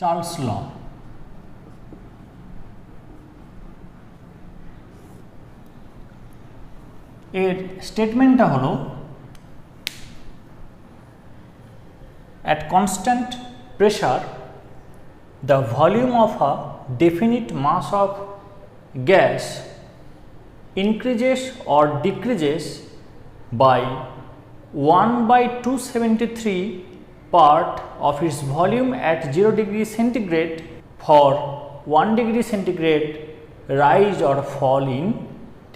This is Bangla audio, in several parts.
চার্লস ল। এর স্টেটমেন্টটা হলো at constant pressure the volume of a definite mass of gas increases or decreases by 1/273 part of its volume at 0 degree centigrade for 1 degree centigrade rise or fall in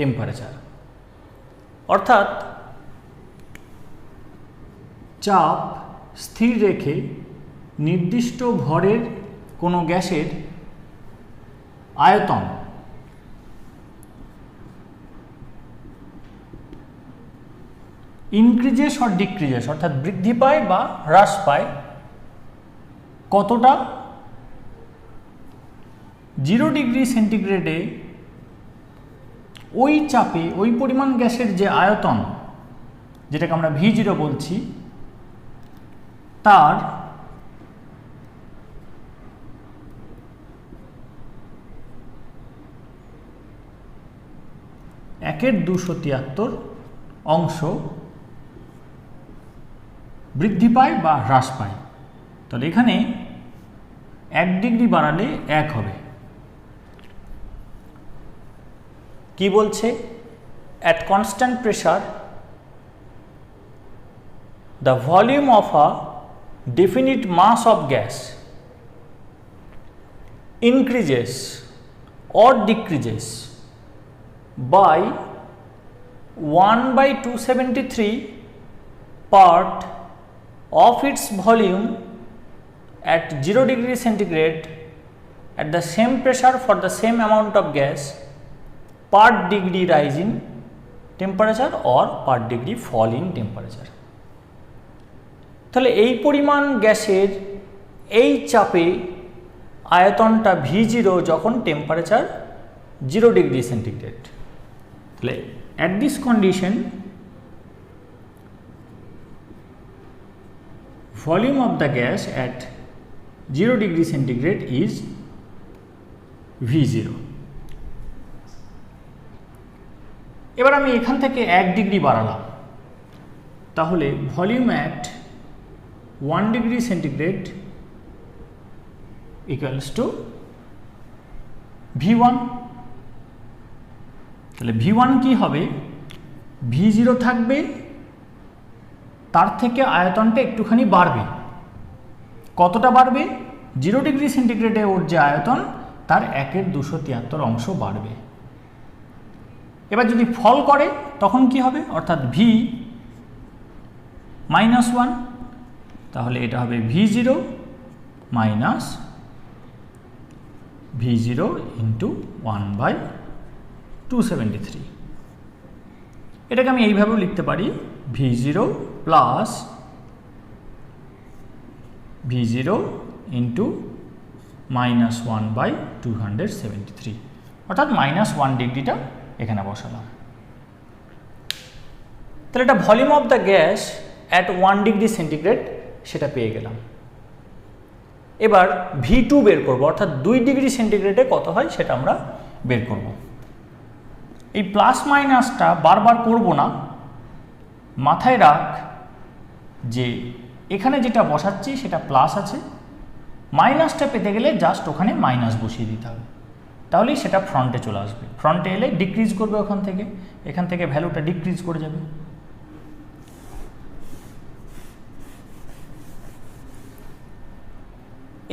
temperature। অর্থাৎ চাপ স্থির রেখে নির্দিষ্ট ভরের কোনো গ্যাসের আয়তন ইনক্রিজেস অর ডিক্রিজেস অর্থাৎ বৃদ্ধি পায় বা হ্রাস পায় কতটা 0 ডিগ্রি সেন্টিগ্রেডে ওই চাপে ওই পরিমাণ গ্যাসের যে আয়তন যেটাকে আমরা V0 বলছি তার একের 273 অংশ বৃদ্ধি পায় বা হ্রাস পায়। তাহলে এখানে 1 ডিগ্রি বাড়ালে 1 হবে। কি বলছে? at constant pressure the volume of a definite mass of gas increases or decreases by 1/273 part of its volume at 0 degree centigrade at the same pressure for the same amount of gas per degree rise in temperature or per degree fall in temperature। তাহলে এই পরিমাণ গ্যাসের এই চাপে আয়তনটা V0 যখন টেম্পারেচার 0 ডিগ্রি সেন্টিগ্রেড। তাহলে at this condition volume of the gas at 0 degree centigrade is V0। এবার আমি এখান থেকে 1 ডিগ্রি বাড়ালাম, তাহলে volume at 1 degree centigrade equals to V1। তাহলে V1 কি হবে? V0 থাকবে, তার থেকে আয়তনটা একটুখানি বাড়বে। কতটা বাড়বে? 0 ডিগ্রি সেন্টিগ্রেডে ওর যে আয়তন তার 1এর 273 অংশ বাড়বে। এবার যদি ফল করে তখন কি হবে? অর্থাৎ V -1, তাহলে এটা হবে V0 মাইনাস V0 ইন্টু 1/273। এটাকে আমি এইভাবেও লিখতে পারি V0 প্লাস V0 ইন্টু -1/273, অর্থাৎ -1 ডিগ্রিটা এখানে বসালাম। তাহলে এটা volume of the gas at 1 degree centigrade সেটা পেয়ে গেলাম। এবার V2 বের করব, অর্থাৎ 2 ডিগ্রি সেন্টিগ্রেডে কত হয় সেটা আমরা বের করব। এই প্লাস মাইনাসটা বারবার করব না, মাথায় রাখ যে এখানে যেটা বসাচ্ছি সেটা প্লাস আছে, মাইনাসটা পেতে গেলে জাস্ট ওখানে মাইনাস বসিয়ে দিতে হবে, তাহলেই সেটা ফ্রন্টে চলে আসবে। ফ্রন্টে এলে ডিক্রিজ করবে এখান থেকে ভ্যালুটা ডিক্রিজ করে যাবে।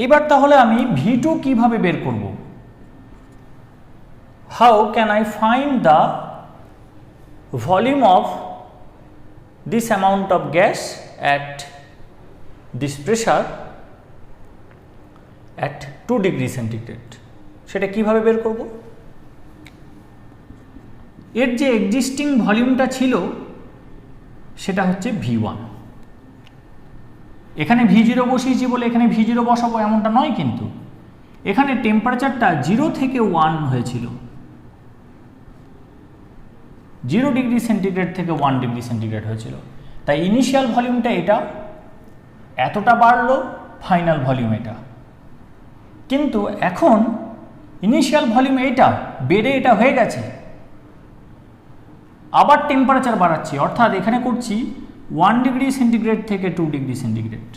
এবার তাহলে আমি V2 কিভাবে বের করব? How can I find the volume of this amount of gas at this pressure at 2 degree centigrade? সেটা কিভাবে বের করব? এর যে এক্সিস্টিং ভলিউমটা ছিল সেটা হচ্ছে V1। এখানে V0 বসিয়েছি বলে এখানে V0 বসাবো এমনটা নয়, কিন্তু এখানে টেম্পারেচারটা 0 থেকে 1 হয়েছিল, 0 ডিগ্রি সেন্টিগ্রেড থেকে 1 ডিগ্রি সেন্টিগ্রেড হয়েছিল। তাই ইনিশিয়াল ভলিউমটা এটা, এতটা বাড়লো, ফাইনাল ভলিউম এটা। কিন্তু এখন ইনিশিয়াল ভলিউম এইটা বেড়ে এটা হয়ে গেছে, আবার টেম্পারেচার বাড়াচ্ছি, অর্থাৎ এখানে করছি 1 ডিগ্রি সেন্টিগ্রেড থেকে 2 degree centigrade.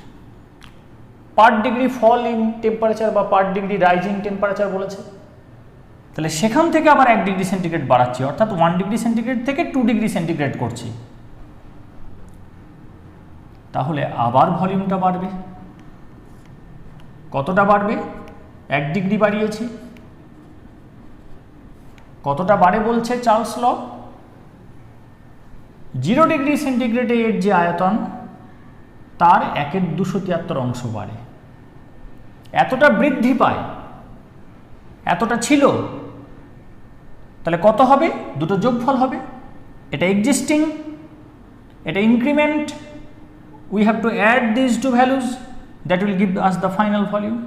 Per degree fall in temperature বা per degree rise in temperature বলেছে, তাহলে সেখান থেকে আবার 1 ডিগ্রি সেন্টিগ্রেড বাড়াচ্ছি, অর্থাৎ 1 ডিগ্রি সেন্টিগ্রেড থেকে 2 ডিগ্রি সেন্টিগ্রেড করছি। তাহলে আবার ভলিউমটা বাড়বে। কতটা বাড়বে? 1 ডিগ্রি বাড়িয়েছি। কতটা বাড়ে বলছে চার্লস ল? 0 ডিগ্রি সেন্টিগ্রেডে এর যে আয়তন তার 1/273 অংশ বাড়ে। এতটা বৃদ্ধি পায়, এতটা ছিল, তাহলে কত হবে? দুটো যোগফল হবে। এটা এক্সিস্টিং, এটা increment. We have to add these two values, that will give us the final volume.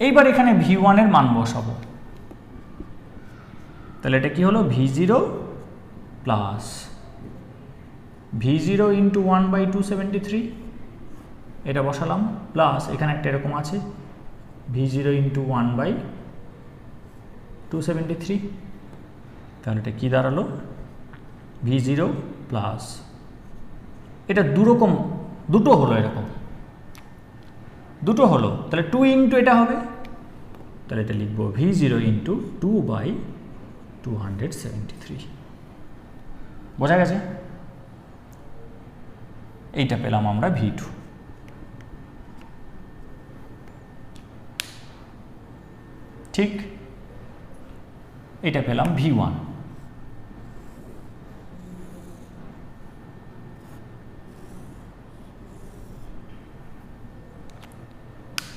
এইবার এখানে V1 এর মান বসাবো, তাহলে এটা কি হলো? V0 প্লাস V0 ইন্টু 1/273, এটা বসালাম, প্লাস এখানে একটা এরকম আছে V0 ইন্টু 1/273, তাহলে এটা কি দাঁড়ালো? V0 প্লাস, এটা দুটো হলো, এরকম দুটো হলো, তাহলে 2 ইন্টু এটা হবে, তাহলে এটা লিখবো V0 ইন্টু 2/273। বোঝা গেছে? এইটা পেলাম আমরা V2। ঠিক, এটা পেলাম V1।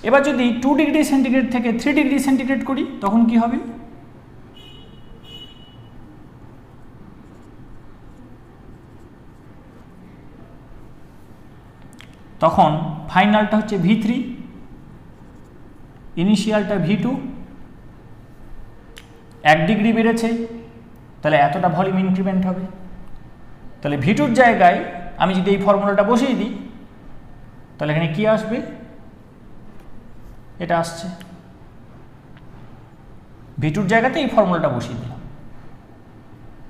এবার যদি 2 ডিগ্রি সেন্টিগ্রেড থেকে 3 ডিগ্রি সেন্টিগ্রেড করি তখন কি হবে? তখন ফাইনালটা হচ্ছে V3, ইনিশিয়ালটা V2। 1 ডিগ্রি বেড়েছে, তাহলে এতটা ভলিউম ইনক্রিমেন্ট হবে। তাহলে V2 এর জায়গায় আমি যদি এই ফর্মুলাটা বসিয়ে দিই, তাহলে এখানে কি আসবে? এটা আসছে। V2 এর জায়গাতে এই ফর্মুলাটা বসিয়ে দিলাম,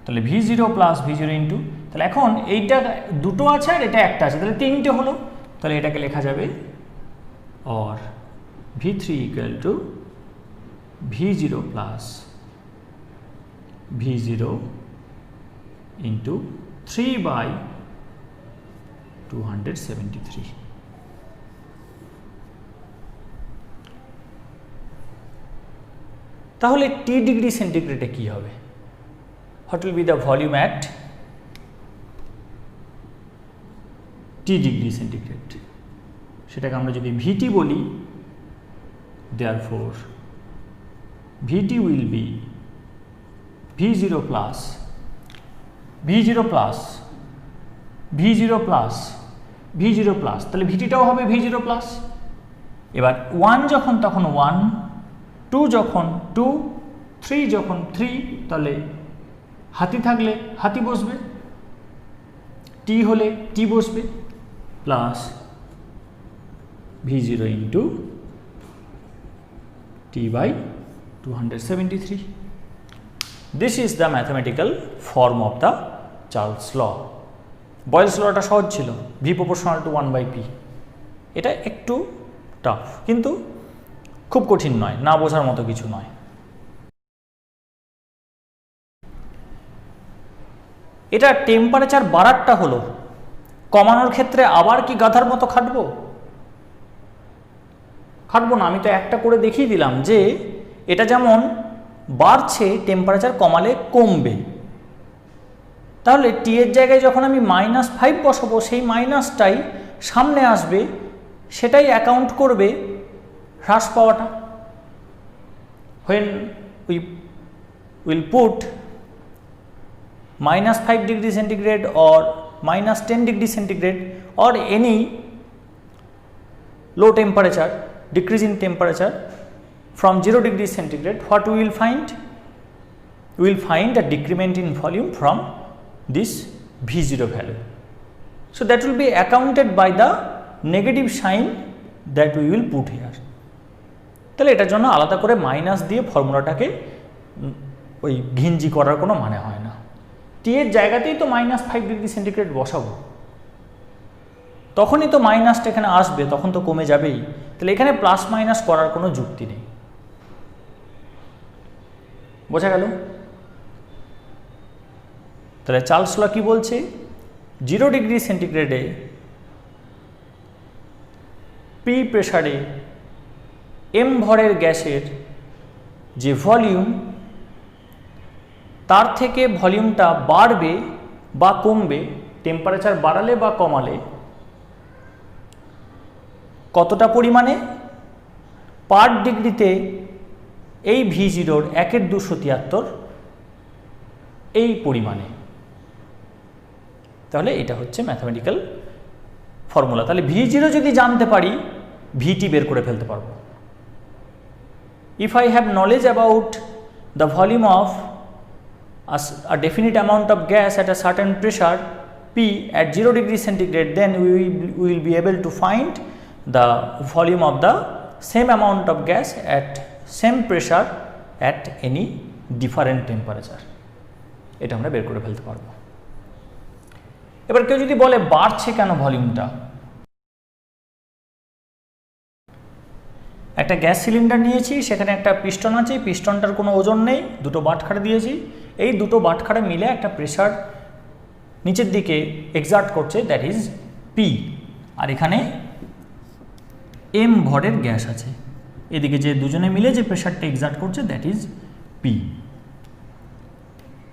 তাহলে V0 প্লাস V0 ইন্টু, তাহলে এখন এইটা দুটো আছে আর এটা একটা আছে, তাহলে 3টে হলো। তাহলে এটাকে লেখা যাবে or V3 equal to V0 plus V0 into 3/273। তাহলে T ডিগ্রি সেন্টিগ্রেডে কি হবে? What will be the volume at T degree centigrade? সেটাকে আমরা যদি VT বলি, therefore VT will be V0 plus V0 plus V0 plus V0 plus, তাহলে VT-টাও হবে V0 plus। এবার 1 যখন তখন 1, 2 যখন 2, 3 যখন 3, তাহলে হাতি থাকলে হাতি বসবে, T হলে T বসবে, plus V0 into T/273। This is the mathematical form of the Charles law. বয়েলস লটা সহজ ছিল, V proportional to 1/P। এটা একটু টাফ, কিন্তু খুব কঠিন নয়, না বোঝার মতো কিছু নয়। এটা টেম্পারেচার বাড়ারটা হলো, কমানোর ক্ষেত্রে আবার কি গাধার মতো খাটবো? খাটবো না, আমি তো একটা করে দেখিয়ে দিলাম যে এটা যেমন বাড়ছে টেম্পারেচার কমালে কমবে। তাহলে টি এর জায়গায় যখন আমি -5 বসাবো, সেই মাইনাসটাই সামনে আসবে, সেটাই অ্যাকাউন্ট করবে হ্রাস পাওয়াটা। when we will put -5 degree centigrade or -10 degree centigrade or any low temperature, decrease in temperature from 0 degree centigrade, what we will find? We will find a decrement in volume from this V0 value. So that will be accounted by the negative sign that we will put here. তাহলে এটার জন্য আলাদা করে মাইনাস দিয়ে ফর্মুলাটাকে ওই ঘিঞ্জি করার কোনো মানে হয় না। টি এর জায়গাতেই তো -5°C বসাবো, তখনই তো মাইনাসটা এখানে আসবে, তখন তো কমে যাবেই। তাহলে এখানে প্লাস মাইনাস করার কোনো যুক্তি নেই। বোঝা গেল? তাহলে চার্লস ল কি বলছে? 0°C পি প্রেসারে m ভরের গ্যাসের যে ভলিউম, তার থেকে ভলিউমটা বাড়বে বা কমবে টেম্পারেচার বাড়ালে বা কমালে কতটা পরিমাণে? পার ডিগ্রিতে এই V0 1/273 এই পরিমাণে। তাহলে এটা হচ্ছে ম্যাথমেটিক্যাল ফর্মুলা। তাহলে V0 যদি জানতে পারি, VT বের করে ফেলতে পারবো। If I have knowledge about the volume of a definite amount of gas at a certain pressure P at 0°C, then we will be able to find the volume of the same amount of gas at same pressure at any different temperature. এটা আমরা বের করে ফেলতে পারবো। এবার কেউ যদি বলে বাড়ছে কেন ভলিউমটা? একটা গ্যাস সিলিন্ডার নিয়েছি, সেখানে একটা পিস্টন আছে, পিস্টনটার কোনো ওজন নেই, দুটো বাটখারা দিয়েছি, এই দুটো বাটখারা মিলে একটা প্রেসার নিচের দিকে এক্সার্ট করছে, দ্যাট ইজ পি। আর এখানে এম ভরের গ্যাস আছে, এদিকে যে দুজনে মিলে যে প্রেসারটা এক্সার্ট করছে দ্যাট ইজ পি।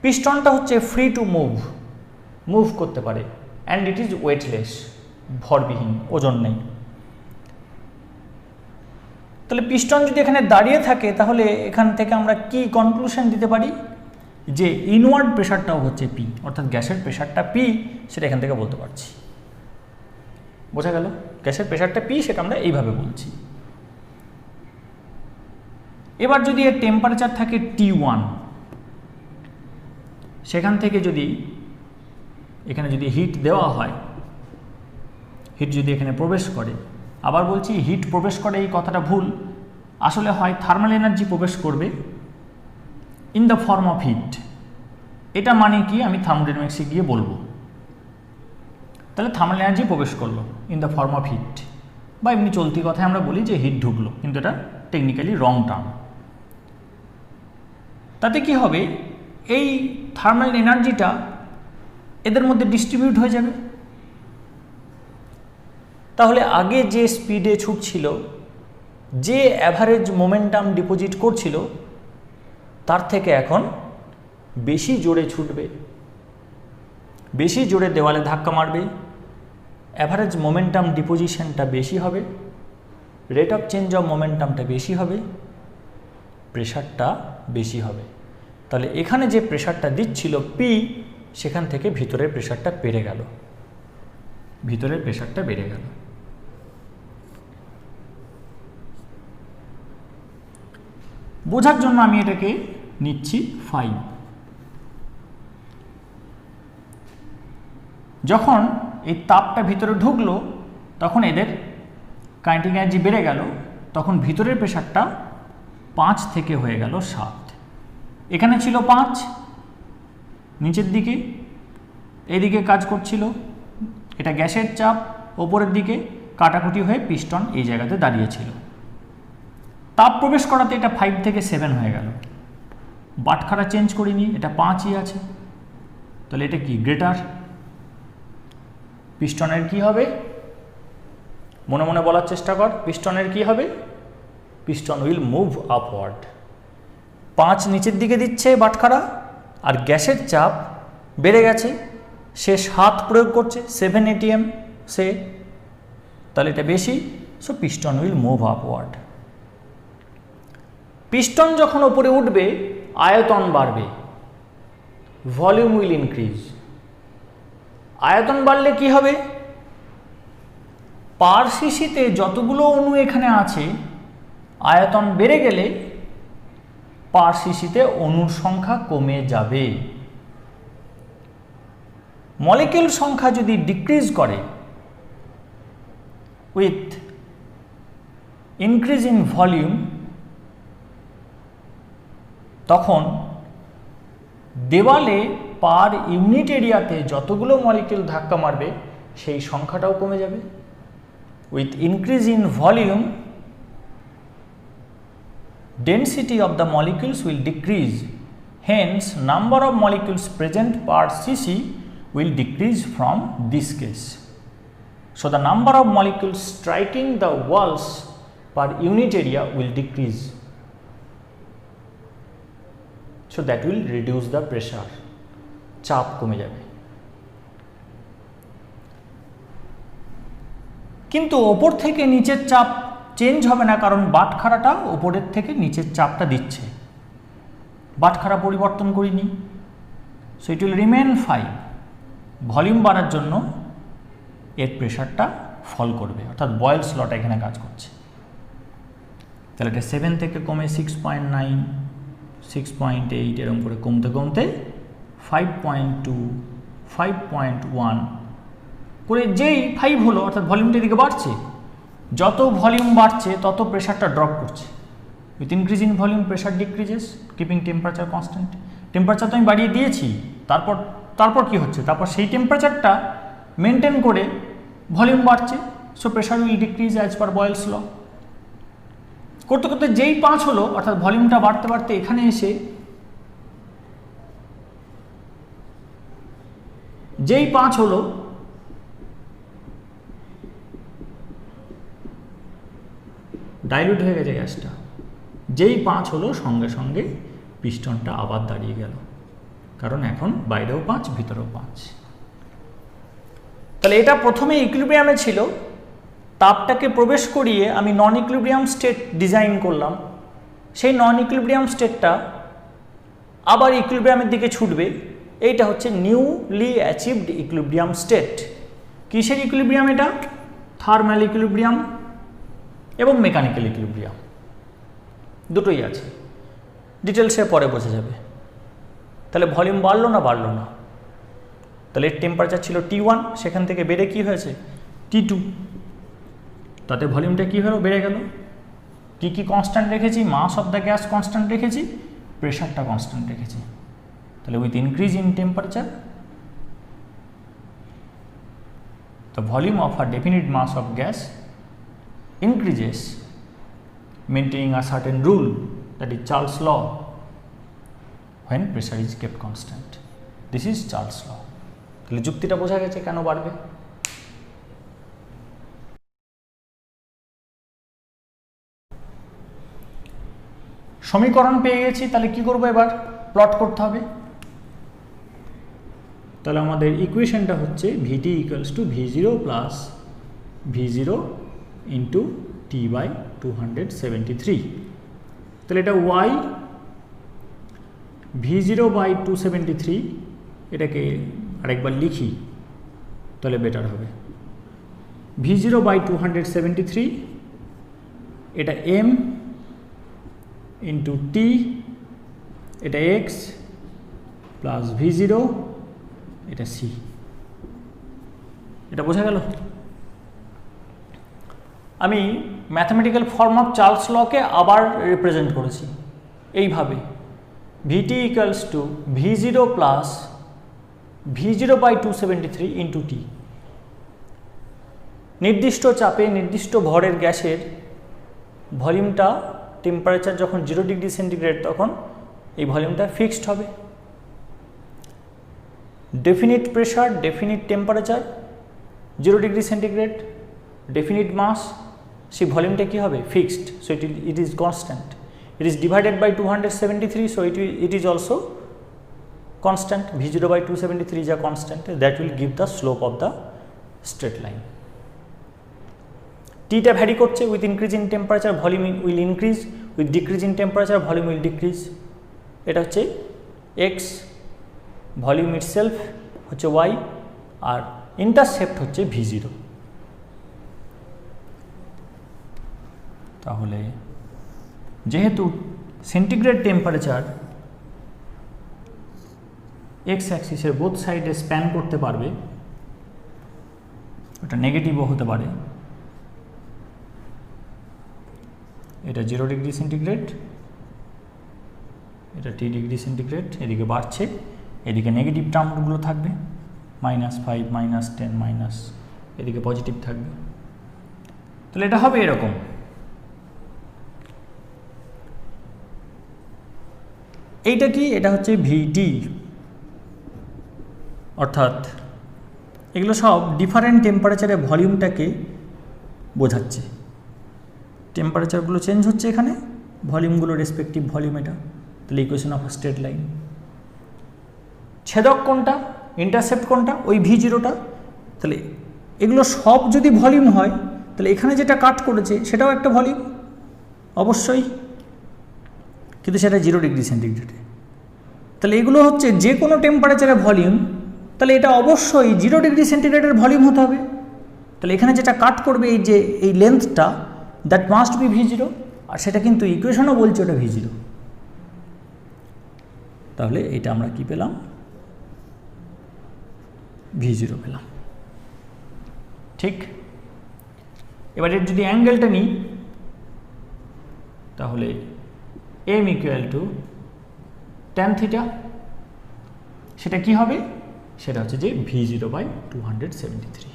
পিস্টনটা হচ্ছে ফ্রি টু মুভ করতে পারে, অ্যান্ড ইট ইজ ওয়েটলেস, ভরবিহীন, ওজন নেই। তাহলে পিস্টন যদি এখানে দাঁড়িয়ে থাকে, তাহলে এখান থেকে আমরা কি কনক্লুশন দিতে পারি? যে ইনওয়ার্ড প্রেশারটাও হচ্ছে পি, অর্থাৎ গ্যাসের প্রেশারটা পি, সেটা এখান থেকে বলতে পারছি। বোঝা গেল? গ্যাসের প্রেশারটা পি, সেটা আমরা এইভাবে বলছি। এবার যদি এর টেম্পারেচার থাকে T1, সেখান থেকে যদি এখানে যদি হিট দেওয়া হয়, হিট যদি এখানে প্রবেশ করে, আবার বলছি হিট প্রবেশ করে এই কথাটা ভুল, আসলে হয় থার্মাল এনার্জি প্রবেশ করবে in the form of heat. এটা মানে কি আমি থার্মোডাইনামিক্সে গিয়ে বলবো। তাহলে থার্মাল এনার্জি প্রবেশ করলো in the form of heat, বা এমনি চলতি কথায় আমরা বলি যে হিট ঢুকলো, কিন্তু এটা টেকনিক্যালি রং টার্ম। তাতে কি হবে? এই থার্মাল এনার্জিটা এদের মধ্যে ডিস্ট্রিবিউট হয়ে যাবে। তাহলে আগে যে স্পিডে ছুটছিল, যে অ্যাভারেজ মোমেন্টাম ডিপোজিট করছিল, তার থেকে এখন বেশি জোরে ছুটবে, বেশি জোরে দেওয়ালে ধাক্কা মারবে, অ্যাভারেজ মোমেন্টাম ডিপোজিশনটা বেশি হবে, রেট অফ চেঞ্জ অফ মোমেন্টামটা বেশি হবে, প্রেশারটা বেশি হবে। তাহলে এখানে যে প্রেশারটা দিচ্ছিল পি, সেখান থেকে ভিতরের প্রেশারটা বেড়ে গেল, ভিতরের প্রেশারটা বেড়ে গেল। বোঝার জন্য আমি এটাকে নিচ্ছি 5। যখন এই তাপটা ভিতরে ঢুকলো, তখন এদের কাইনেটিক এনার্জি বেড়ে গেল, তখন ভিতরের প্রেশারটা 5 থেকে হয়ে গেল 7। এখানে ছিল 5 নিচের দিকে, এদিকে কাজ করছিল, এটা গ্যাসের চাপ, ওপরের দিকে কাটাকুটি হয়ে পিস্টন এই জায়গাতে দাঁড়িয়েছিল। তাপ প্রবেশ করাতে এটা 5 থেকে 7 হয়ে গেল, বাটখারা চেঞ্জ করিনি, এটা 5ই আছে। তাহলে এটা কি গ্রেটার? পিস্টনের কি হবে? মনে মনে বলার চেষ্টা কর, পিস্টনের কি হবে? Piston will move upward. 5 নিচের দিকে দিচ্ছে বাটখারা, আর গ্যাসের চাপ বেড়ে গেছে, সে 7 প্রয়োগ করছে, 7 atm সে, তাহলে এটা বেশি, so piston will move upward. Piston যখন ওপরে উঠবে, আয়তন বাড়বে, ভলিউম উইল ইনক্রিজ। আয়তন বাড়লে কি হবে? পার সিসিতে যতগুলো অণু এখানে আছে, আয়তন বেড়ে গেলে পার সিসিতে অণুর সংখ্যা কমে যাবে। মলিকিউল সংখ্যা যদি ডিক্রিজ করে উইথ ইনক্রিজ ইন ভলিউম, তখন দেওয়ালে পার ইউনিট এরিয়াতে যতগুলো মলিকিউল ধাক্কা মারবে সেই সংখ্যাটাও কমে যাবে। With increase in volume density of the molecules will decrease, hence number of molecules present per cc will decrease from this case. So the number of molecules striking the walls per unit area will decrease, so that will reduce the pressure, চাপ কমে যাবে। কিন্তু ওপর থেকে নিচের চাপ চেঞ্জ হবে না, কারণ বাটখারাটা ওপরের থেকে নিচের চাপটা দিচ্ছে, বাটখারা পরিবর্তন করিনি। So it will remain 5। Volume বাড়ার জন্য এর প্রেশারটা ফল করবে, অর্থাৎ বয়েলস লটা এখানে কাজ করছে। তাহলে এটা 7 থেকে কমে 6.9, 6.8 এরকম করে কমতে কমতে 5.2, 5.1 করে যেই 5 হলো, অর্থাৎ ভলিউমটা এদিকে বাড়ছে। যত ভলিউম বাড়ছে তত প্রেশারটা ড্রপ করছে। With increase in volume pressure decreases, keeping temperature constant. Temperature তো আমি বাড়িয়ে দিয়েছি, তারপর কি হচ্ছে, তারপর সেই টেম্পারেচারটা মেনটেন করে ভলিউম বাড়ছে, so pressure will decrease as per Boyle's law. করতে করতে যেই 5 হলো, অর্থাৎ ভলিউমটা বাড়তে বাড়তে এখানে এসে যেই 5 হলো, ডাইলুট হয়ে গেছে গ্যাসটা। যেই 5 হলো সঙ্গে সঙ্গে পিস্টনটা আবার দাঁড়িয়ে গেল, কারণ এখন বাইরেও 5 ভিতরেও 5। তাহলে এটা প্রথমে ইকুইলিব্রিয়ামে ছিল, তাপটাকে প্রবেশ করিয়ে আমি নন ইকুইলিব্রিয়াম স্টেট ডিজাইন করলাম। সেই নন ইকুইলিব্রিয়াম স্টেটটা আবার ইকুইলিব্রিয়ামের দিকে ছুটবে। এইটা হচ্ছে নিউলি অ্যাচিভড ইকুইলিব্রিয়াম স্টেট। কিসের ইকুইলিব্রিয়াম এটা? থার্মাল ইকুইলিব্রিয়াম এবং মেকানিক্যাল ইকুইলিব্রিয়াম, দুটোই আছে। ডিটেলসে পরে বোঝা যাবে। তাহলে ভলিউম বাড়লো না বাড়লো না? তাহলে এর টেম্পারেচার ছিল T1, সেখান থেকে বেড়ে কি হয়েছে T2, তাতে ভলিউমটা কী হলো, বেড়ে গেল। কি কি কনস্ট্যান্ট রেখেছি? মাস অফ দ্য গ্যাস কনস্ট্যান্ট রেখেছি, প্রেশারটা কনস্ট্যান্ট রেখেছি। তাহলে with increase in temperature the volume of a definite mass of gas increases, maintaining a certain rule, that is Charles' law, when pressure is kept constant. This is Charles' law. তাহলে যুক্তিটা বোঝা গেছে কেন বাড়বে। সমীকরণ পেয়ে গেছি, তাহলে কি করব, এবার প্লট করতে হবে। তাহলে আমাদের ইকুয়েশনটা হচ্ছে Vt = V0 plus V0 into T/273। তাহলে এটা y, V0/273, এটাকে আরেকবার লিখি তাহলে বেটার হবে। V0/273, এটা m ইন্টু T, এটা x প্লাস V0, এটা c। এটা বোঝা গেল? আমি ম্যাথমেটিক্যাল ফর্ম অফ চার্লস লকে আবার রিপ্রেজেন্ট করেছি এইভাবে, Vt = V0 plus V0/273 into T। নির্দিষ্ট চাপে নির্দিষ্ট ভরের গ্যাসের ভলিউমটা, টেম্পারেচার যখন 0 ডিগ্রি সেন্টিগ্রেড, তখন এই ভলিউমটা ফিক্সড হবে। Definite pressure, definite temperature 0 degree centigrade, definite mass, সেই ভলিউমটা কী হবে? Fixed. So it is constant. It is divided by 273, so it is also constant. V0/273 is a constant that will give the slope of the straight line. T টা ভ্যারি করছে, with increase in temperature volume will increase, with decrease in temperature volume will decrease. এটা হচ্ছে x, ভলিউম ইটসেলফ হচ্ছে y, আর ইন্টারসেপ্ট হচ্ছে V0। তাহলে যেহেতু সেন্টিগ্রেড টেম্পারেচার এক্স অ্যাক্সিসের বোথ সাইডে স্প্যান করতে পারবে, ওটা নেগেটিভও হতে পারে। এটা 0 ডিগ্রি সেন্টিগ্রেড, এটা T ডিগ্রি সেন্টিগ্রেড, এদিকে বাড়ছে, এদিকে নেগেটিভ টার্মগুলো থাকবে, -5 -10 মাইনাস, এদিকে পজিটিভ থাকবে। তাহলে এটা হবে এরকম। এইটা কি? এটা হচ্ছে VT, অর্থাৎ এগুলো সব ডিফারেন্ট টেম্পারেচারে ভলিউমটাকে বোঝাচ্ছে। টেম্পারেচারগুলো চেঞ্জ হচ্ছে এখানে, ভলিউমগুলো রেসপেক্টিভ ভলিউম এটা। তাহলে ইকুয়েশন অফ স্ট্রেট লাইন। ছেদক কোনটা, ইন্টারসেপ্ট কোনটা? ওই V0টা। তাহলে এগুলো সব যদি ভলিউম হয় তাহলে এখানে যেটা কাট করেছে সেটাও একটা ভলিউম অবশ্যই, কিন্তু সেটা 0 ডিগ্রি সেন্টিগ্রেডে। তাহলে এগুলো হচ্ছে যে কোনো টেম্পারেচারে ভলিউম, তাহলে এটা অবশ্যই 0 ডিগ্রি সেন্টিগ্রেডের ভলিউম হতে হবে। তাহলে এখানে যেটা কাট করবে এই যে এই লেন্থটা, দ্যাট মাস্ট বি V0, আর সেটা কিন্তু ইকুয়েশনও বলছে ওটা V0। তাহলে এটা আমরা কি পেলাম? V0 পেলাম। ঠিক। এবার এর যদি অ্যাঙ্গেলটা নিই তাহলে m = tan θ, সেটা কি হবে? সেটা হচ্ছে যে V0/273।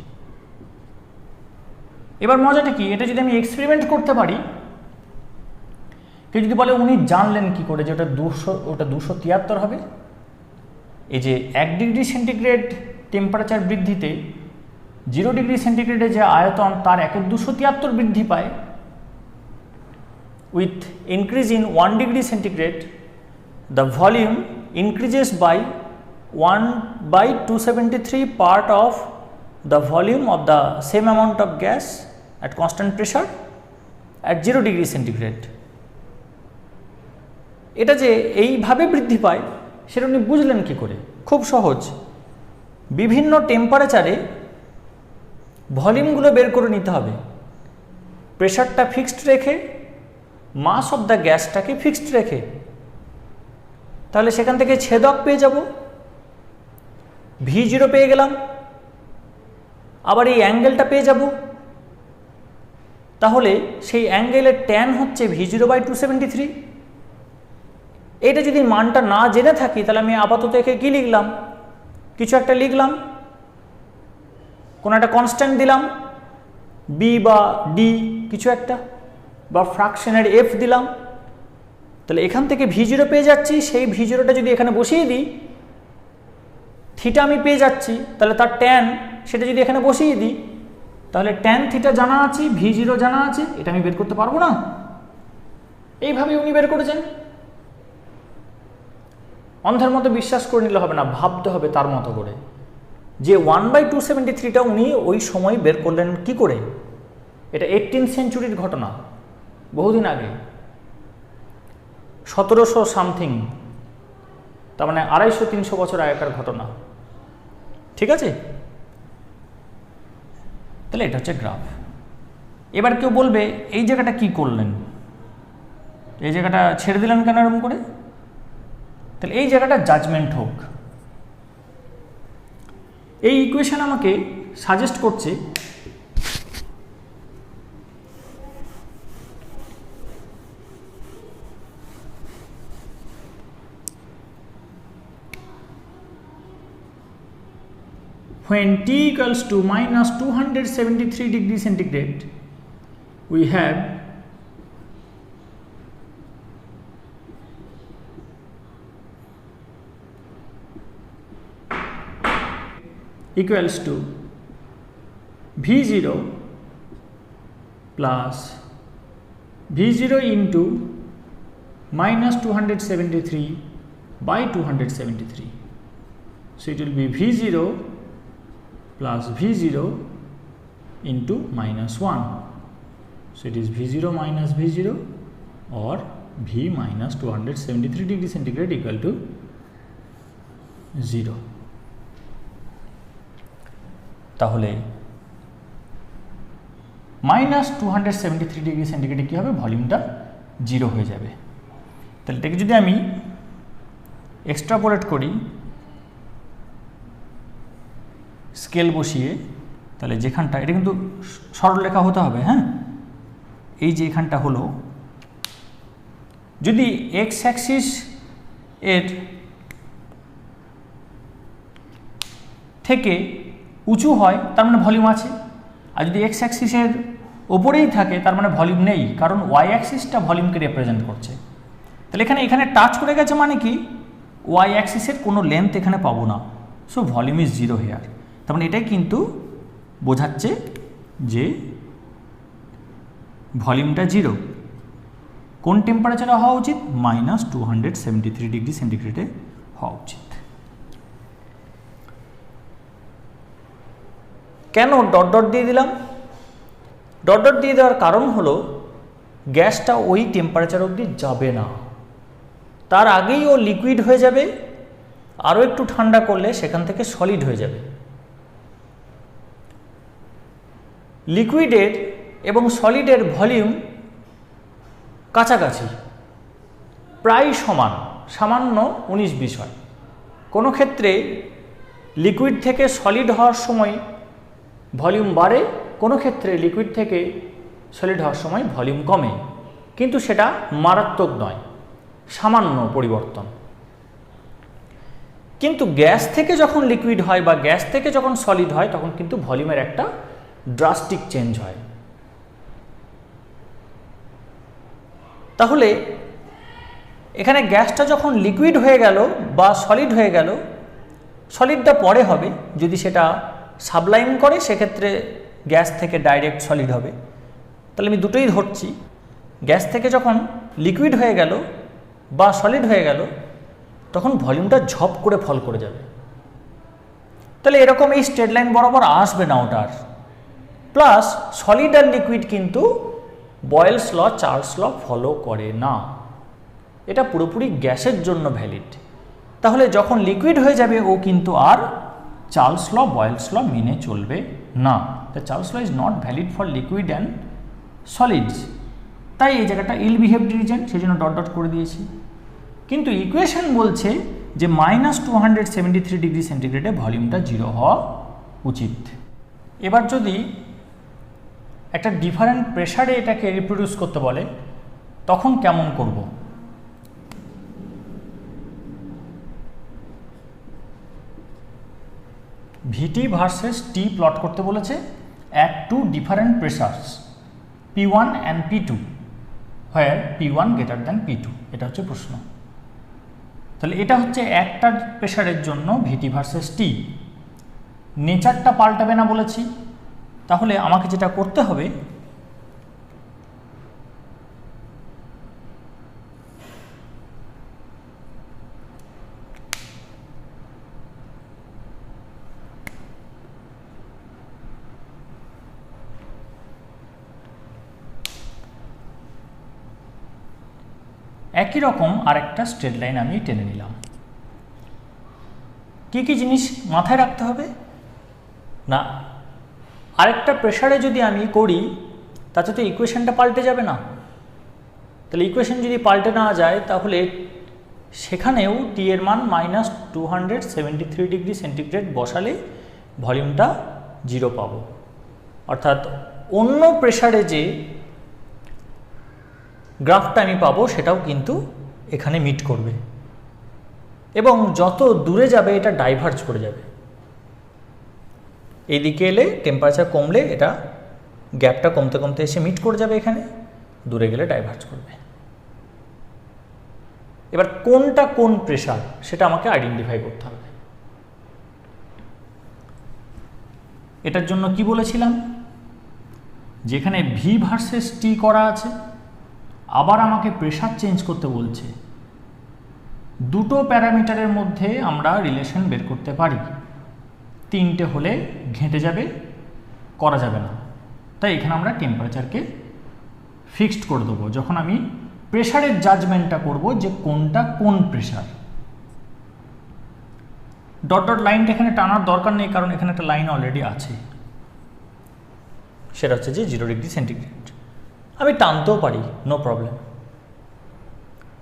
এবার মজাটা কি, এটা যদি আমি এক্সপেরিমেন্ট করতে পারি, কেউ যদি বলে উনি জানলেন কি করে যে ওটা 273 হবে? এই যে 1 ডিগ্রি সেন্টিগ্রেড টেম্পারেচার বৃদ্ধিতে 0 ডিগ্রি সেন্টিগ্রেডে যে আয়তন তার 273 বৃদ্ধি পায়, with increase in 1 degree centigrade the volume increases by 1/273 part of the volume of the same amount of gas at constant pressure at 0 degree centigrade। এটা যে এইভাবে বৃদ্ধি পায় সেটা উনি বুঝলেন কি করে? খুব সহজ, বিভিন্ন টেম্পারেচারে ভলিউমগুলো বের করে নিতে হবে, প্রেশারটা ফিক্সড রেখে, মাস অফ দ্য গ্যাসটাকে ফিক্সড রেখে। তাহলে সেখান থেকে ছেদক পেয়ে যাব, V0 পেয়ে গেলাম, আবার এই অ্যাঙ্গেলটা পেয়ে যাব। তাহলে সেই অ্যাঙ্গেলের ট্যান হচ্ছে V0/273। এটা যদি মানটা না জেনে থাকি তাহলে আমি আপাতত একে কী লিখলাম? কিছু একটা লিখলাম, কোনো একটা কনস্ট্যান্ট দিলাম, B বা D কিছু একটা, বা ফ্র্যাকশনের F দিলাম। তাহলে এখান থেকে V0 পেয়ে যাচ্ছি, সেই V0টা যদি এখানে বসিয়ে দিই, থিটা আমি পেয়ে যাচ্ছি, তাহলে তার ট্যান সেটা যদি এখানে বসিয়ে দিই, তাহলে ট্যান থিটা জানা আছে, V0 জানা আছে, এটা আমি বের করতে পারবো না? এইভাবে উনি বের করেছেন। অন্ধের মতো বিশ্বাস করে নিলে হবে না, ভাবতে হবে তার মতো করে যে 1/273টা উনি ওই সময় বের করলেন কি করে। এটা 18th সেঞ্চুরির ঘটনা, বহুদিন আগে, 1700 সামথিং, তার মানে 250-300 বছর আগেকার ঘটনা। ঠিক আছে? তাহলে এটা হচ্ছে গ্রাফ। এবার কেউ বলবে এই জায়গাটা কি করলেন, এই জায়গাটা ছেড়ে দিলেন কেন এরকম করে? তাহলে এই জায়গাটা জাজমেন্ট হোক। এই ইকুয়েশন আমাকে সাজেস্ট করছে when T equals to -273 degree centigrade, we have equals to V0 plus V0 into -273 by 273. So it will be V0 plus V0 into -1. So it is V0 minus V0 or V minus 273 degree centigrade equal to 0. তাহলে -273 ডিগ্রি সেন্টিগ্রেডে কী হবে? ভলিউমটা 0 হয়ে যাবে। তাহলে এটাকে যদি আমি এক্সট্রাপোলেট করি স্কেল বসিয়ে, তাহলে যেখানটা, এটা কিন্তু সরলরেখা হতে হবে, হ্যাঁ, এই যে এখানটা হলো, যদি এক্স অ্যাক্সিস এর থেকে উঁচু হয় তার মানে ভলিউম আছে, আর যদি এক্স অ্যাক্সিসের ওপরেই থাকে তার মানে ভলিউম নেই, কারণ ওয়াই অ্যাক্সিসটা ভলিউমকে রিপ্রেজেন্ট করছে। তাহলে এখানে টাচ করে গেছে মানে কি ওয়াই অ্যাক্সিসের কোনো লেন্থ এখানে পাবো না, so volume is zero here. তার মানে এটাই কিন্তু বোঝাচ্ছে যে ভলিউমটা জিরো। কোন টেম্পারেচারে হওয়া উচিত? -273 ডিগ্রি সেন্টিগ্রেডে হওয়া উচিত। কেন ডট ডট দিয়ে দিলাম? ডট ডট দিয়ে দেওয়ার কারণ হলো গ্যাসটা ওই টেম্পারেচার অবধি যাবে না, তার আগেই ও লিকুইড হয়ে যাবে, আরও একটু ঠান্ডা করলে সেখান থেকে সলিড হয়ে যাবে। লিকুইডের এবং সলিডের ভলিউম কাছাকাছি, প্রায় সমান, সামান্য 19-20 হয়। কোনো ক্ষেত্রে লিকুইড থেকে সলিড হওয়ার সময় ভলিউম বাড়ে, কোনো ক্ষেত্রে লিকুইড থেকে সলিড হওয়ার সময় ভলিউম কমে, কিন্তু সেটা মারাত্মক নয়, সামান্য পরিবর্তন। কিন্তু গ্যাস থেকে যখন লিকুইড হয় বা গ্যাস থেকে যখন সলিড হয় তখন কিন্তু ভলিউমের একটা ড্রাস্টিক চেঞ্জ হয়। তাহলে এখানে গ্যাসটা যখন লিকুইড হয়ে গেল বা সলিড হয়ে গেল, সলিডটা পরে হবে, যদি সেটা সাবলাইম করে সেক্ষেত্রে গ্যাস থেকে ডাইরেক্ট সলিড হবে। তাহলে আমি দুটোই ধরছি, গ্যাস থেকে যখন লিকুইড হয়ে গেল বা সলিড হয়ে গেল তখন ভলিউমটা ঝপ করে ফল করে যাবে। তাহলে এরকম এই স্ট্রেট লাইন বরাবর আসবে না ওটার। প্লাস সলিড আর লিকুইড কিন্তু বয়েলস ল, চার্লস ল ফলো করে না, এটা পুরোপুরি গ্যাসের জন্য ভ্যালিড। তাহলে যখন লিকুইড হয়ে যাবে ও কিন্তু আর চার্লস ল, বয়েলস ল মেনে চলবে না। The Charles law is not valid for liquid and solids. তাই এই জায়গাটা ইল বিহেভড রিজন, সেই জন্য ডট ডট করে দিয়েছি। কিন্তু ইকুয়েশন বলছে যে -273 ডিগ্রি সেন্টিগ্রেডে ভলিউমটা জিরো হওয়া উচিত। এবার যদি একটা ডিফারেন্ট প্রেসারে এটাকে রিপ্রোডিউস করতে বলে তখন কেমন করব? ভিটি ভার্সেস টি প্লট করতে বলেছে at two different pressures P1 and P2 where P1 greater than P2, এটা হচ্ছে প্রশ্ন। তাহলে এটা হচ্ছে একটা প্রেসারের জন্য ভিটি ভার্সেস টি। নেচারটা পাল্টাবে না বলেছি, তাহলে আমাকে যেটা করতে হবে একই রকম আরেকটা স্ট্রেট লাইন আমি টেনে নিলাম। কি কি জিনিস মাথায় রাখতে হবে না, আরেকটা প্রেসারে যদি আমি করি তাতে তো ইকুয়েশনটা পাল্টে যাবে না। তাহলে ইকুয়েশন যদি পাল্টে না যায় তাহলে সেখানেও টি এর মান -273 ডিগ্রি সেন্টিগ্রেড বসালে ভলিউমটা জিরো পাবো। অর্থাৎ অন্য প্রেসারে যে গ্রাফটা আমি পাবো সেটাও কিন্তু এখানে মিট করবে, এবং যত দূরে যাবে এটা ডাইভার্জ করে যাবে। এইদিকে এলে টেম্পারেচার কমলে এটা গ্যাপটা কমতে কমতে এসে মিট করে যাবে, এখানে দূরে গেলে ডাইভার্জ করবে। এবার কোনটা কোন প্রেসার সেটা আমাকে আইডেন্টিফাই করতে হবে। এটার জন্য কি বলেছিলাম, যেখানে ভি ভার্সেস টি করা আছে, আবার আমাকে প্রেসার চেঞ্জ করতে বলছে, দুটো প্যারামিটারের মধ্যে আমরা রিলেশন বের করতে পারি, তিনটে হলে ঘেঁটে যাবে, করা যাবে না। তাই এখানে আমরা টেম্পারেচারকে ফিক্সড করে দেবো যখন আমি প্রেসারের জাজমেন্টটা করব যে কোনটা কোন প্রেসার। ডট ডট লাইনটা এখানে টানার দরকার নেই, কারণ এখানে একটা লাইন অলরেডি আছে, সেটা হচ্ছে যে 0 ডিগ্রি সেন্টিগ্রেড। আমি টানতেও পারি, নো প্রবলেম।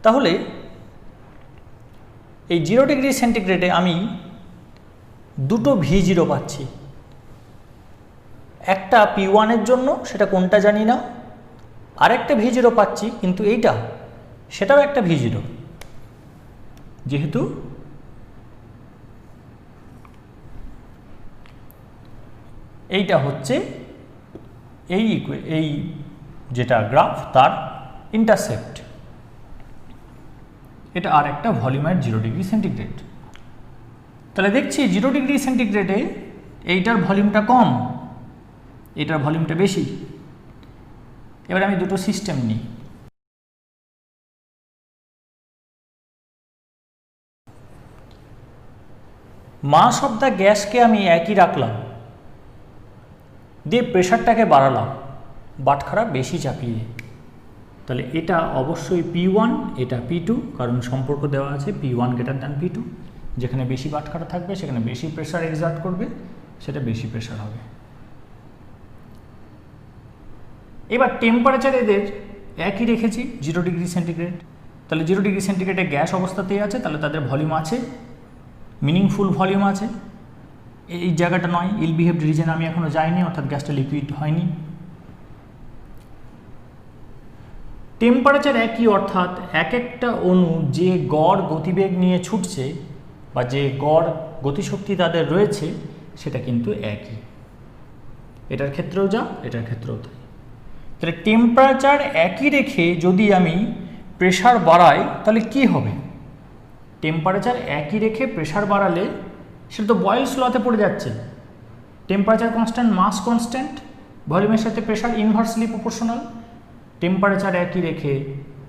তাহলে এই 0 ডিগ্রি সেন্টিগ্রেডে আমি দুটো V0 পাচ্ছি, একটা P1 এর জন্য, সেটা কোনটা জানি না, আরেকটা V0 পাচ্ছি কিন্তু এইটা, সেটাও একটা V0। যেহেতু এইটা হচ্ছে এই যেটা গ্রাফ তার ইন্টারসেপ্ট, এটা আর একটা ভলিউম এট 0 ডিগ্রি সেন্টিগ্রেড। তাহলে দেখছি 0 ডিগ্রি সেন্টিগ্রেডে এইটার ভলিউমটা কম, এটার ভলিউমটা বেশি। এবার আমি দুটো সিস্টেম নিই। মাস অফ দ্য গ্যাসকে আমি একই রাখলাম, দিয়ে প্রেশারটাকে বাড়ালাম বাটখারা বেশি চাপিয়ে। তাহলে এটা অবশ্যই P1, এটা P2, কারণ সম্পর্ক দেওয়া আছে P1 গ্রেটার দ্যান P2। যেখানে বেশি বাটখারা থাকবে সেখানে বেশি প্রেশার এক্সার্ট করবে, সেটা বেশি প্রেশার হবে। এবার টেম্পারেচার এদের একই রেখেছি 0 ডিগ্রি সেন্টিগ্রেড। তাহলে 0 ডিগ্রি সেন্টিগ্রেডে গ্যাস অবস্থাতেই আছে, তাহলে তাদের ভলিউম আছে, মিনিংফুল ভলিউম আছে। এই জায়গাটা নয়, ইল বিহেভড রিজনে আমি এখনো যাইনি, অর্থাৎ গ্যাসটা লিকুইড হয়নি। টেম্পারেচার একই, অর্থাৎ এক একটা অণু যে গড় গতিবেগ নিয়ে ছুটছে বা যে গড় গতিশক্তি তাদের রয়েছে সেটা কিন্তু একই। এটার ক্ষেত্রেও যা, এটার ক্ষেত্রেও তাই। তাহলে টেম্পারেচার একই রেখে যদি আমি প্রেশার বাড়াই তাহলে কি হবে? টেম্পারেচার একই রেখে প্রেশার বাড়ালে সেটা তো বয়েলস লতে পড়ে যাচ্ছে। টেম্পারেচার কনস্ট্যান্ট, মাস কনস্ট্যান্ট, ভলিউমের সাথে প্রেশার ইনভার্সলি প্রপোর্শনাল। টেম্পারেচার একই রেখে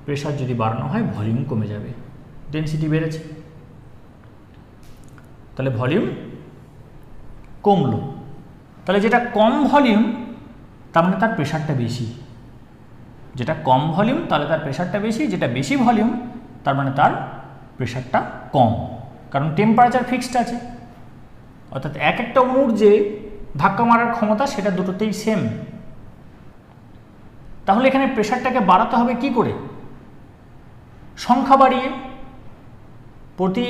প্রেশার যদি বাড়ানো হয় ভলিউম কমে যাবে, ডেনসিটি বেড়েছে, তাহলে ভলিউম কমলো। তাহলে যেটা কম ভলিউম তার মানে তার প্রেশারটা বেশি, যেটা কম ভলিউম তাহলে তার প্রেশারটা বেশি, যেটা বেশি ভলিউম তার মানে তার প্রেশারটা কম, কারণ টেম্পারেচার ফিক্সড আছে। অর্থাৎ এক একটা অণুর যে ধাক্কা মারার ক্ষমতা সেটা দুটোতেই সেম। তাহলে এখানে প্রেশারটাকে বাড়াতে হবে কি করে? সংখ্যা বাড়িয়ে। প্রতি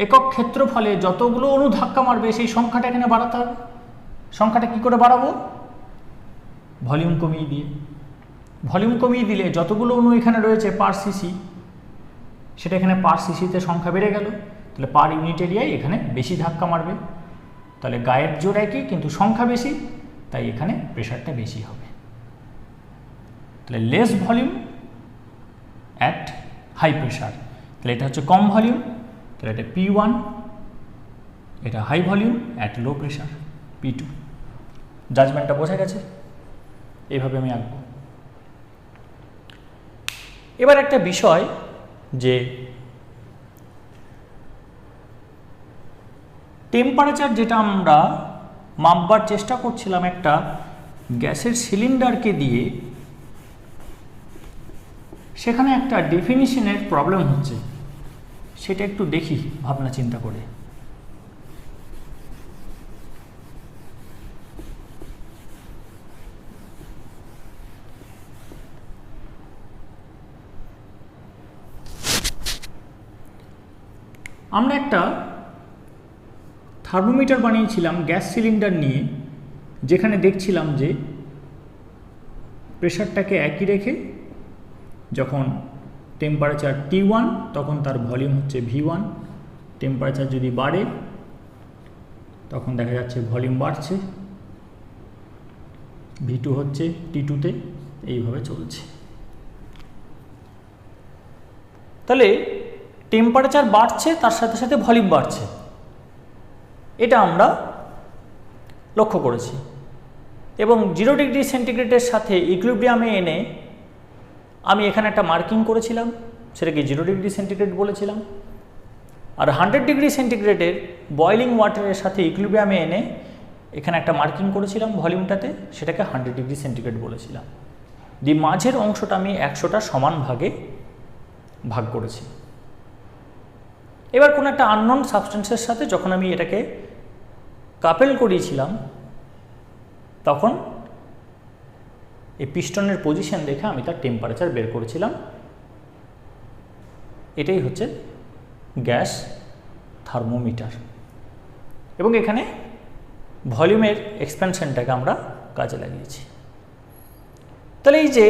একক ক্ষেত্রফলে যতগুলো অণু ধাক্কা মারবে সেই সংখ্যাটা এখানে বাড়াতে হবে। সংখ্যাটা কি করে বাড়াবো? ভলিউম কমিয়ে দিয়ে। ভলিউম কমিয়ে দিলে যতগুলো অণু এখানে রয়েছে পার সিসি, সেটা এখানে পার সিসিতে সংখ্যা বেড়ে গেল, তাহলে পার ইউনিট এরিয়ায় এখানে বেশি ধাক্কা মারবে। তাহলে গায়ের জোর একই কিন্তু সংখ্যা বেশি, তাই এখানে প্রেশারটা বেশি হবে। তাহলে less volume at high pressure. তাহলে এটা হচ্ছে কম ভলিউম, তাহলে এটা P1, এটা high volume at low pressure P2। জাজমেন্টটা বোঝা গেছে? এইভাবে আমি আঁকব। এবার একটা বিষয় যে টেম্পারেচার যেটা আমরা মাপবার চেষ্টা করছিলাম একটা গ্যাসের সিলিন্ডারকে দিয়ে, সেখানে একটা ডেফিনিশনের প্রবলেম হচ্ছে, সেটা একটু দেখি ভাবনা চিন্তা করে। আমরা একটা থার্মোমিটার বানিয়েছিলাম গ্যাস সিলিন্ডার নিয়ে, যেখানে দেখছিলাম যে প্রেশারটাকে একই রেখে যখন টেম্পারেচার T1 তখন তার ভলিউম হচ্ছে V1, টেম্পারেচার যদি বাড়ে তখন দেখা যাচ্ছে ভলিউম বাড়ছে, V2 হচ্ছে T2-তে, এইভাবে চলছে। তাহলে টেম্পারেচার বাড়ছে তার সাথে সাথে ভলিউম বাড়ছে, এটা আমরা লক্ষ্য করেছি। এবং 0 ডিগ্রি সেন্টিগ্রেডের সাথে ইকুইলিব্রিয়ামে এনে আমি এখানে একটা মার্কিং করেছিলাম, সেটাকে 0 ডিগ্রি সেন্টিগ্রেড বলেছিলাম। আর 100 ডিগ্রি সেন্টিগ্রেডের বয়লিং ওয়াটারের সাথে ইকুইলিব্রিয়ামে এনে এখানে একটা মার্কিং করেছিলাম ভলিউমটাতে, সেটাকে 100 ডিগ্রি সেন্টিগ্রেড বলেছিলাম। দিয়ে মাঝের অংশটা আমি 100টা সমান ভাগে ভাগ করেছি। এবার কোনো একটা আননোন সাবস্টেন্সের সাথে যখন আমি এটাকে কাপেল করিয়েছিলাম তখন এই পিস্টনের পজিশন দেখে আমি তার টেম্পারেচার বের করেছিলাম। এটাই হচ্ছে গ্যাস থার্মোমিটার। এবং এখানে ভলিউমের এক্সপ্যানশনটাকে আমরা কাজে লাগিয়েছি। তাহলে এই যে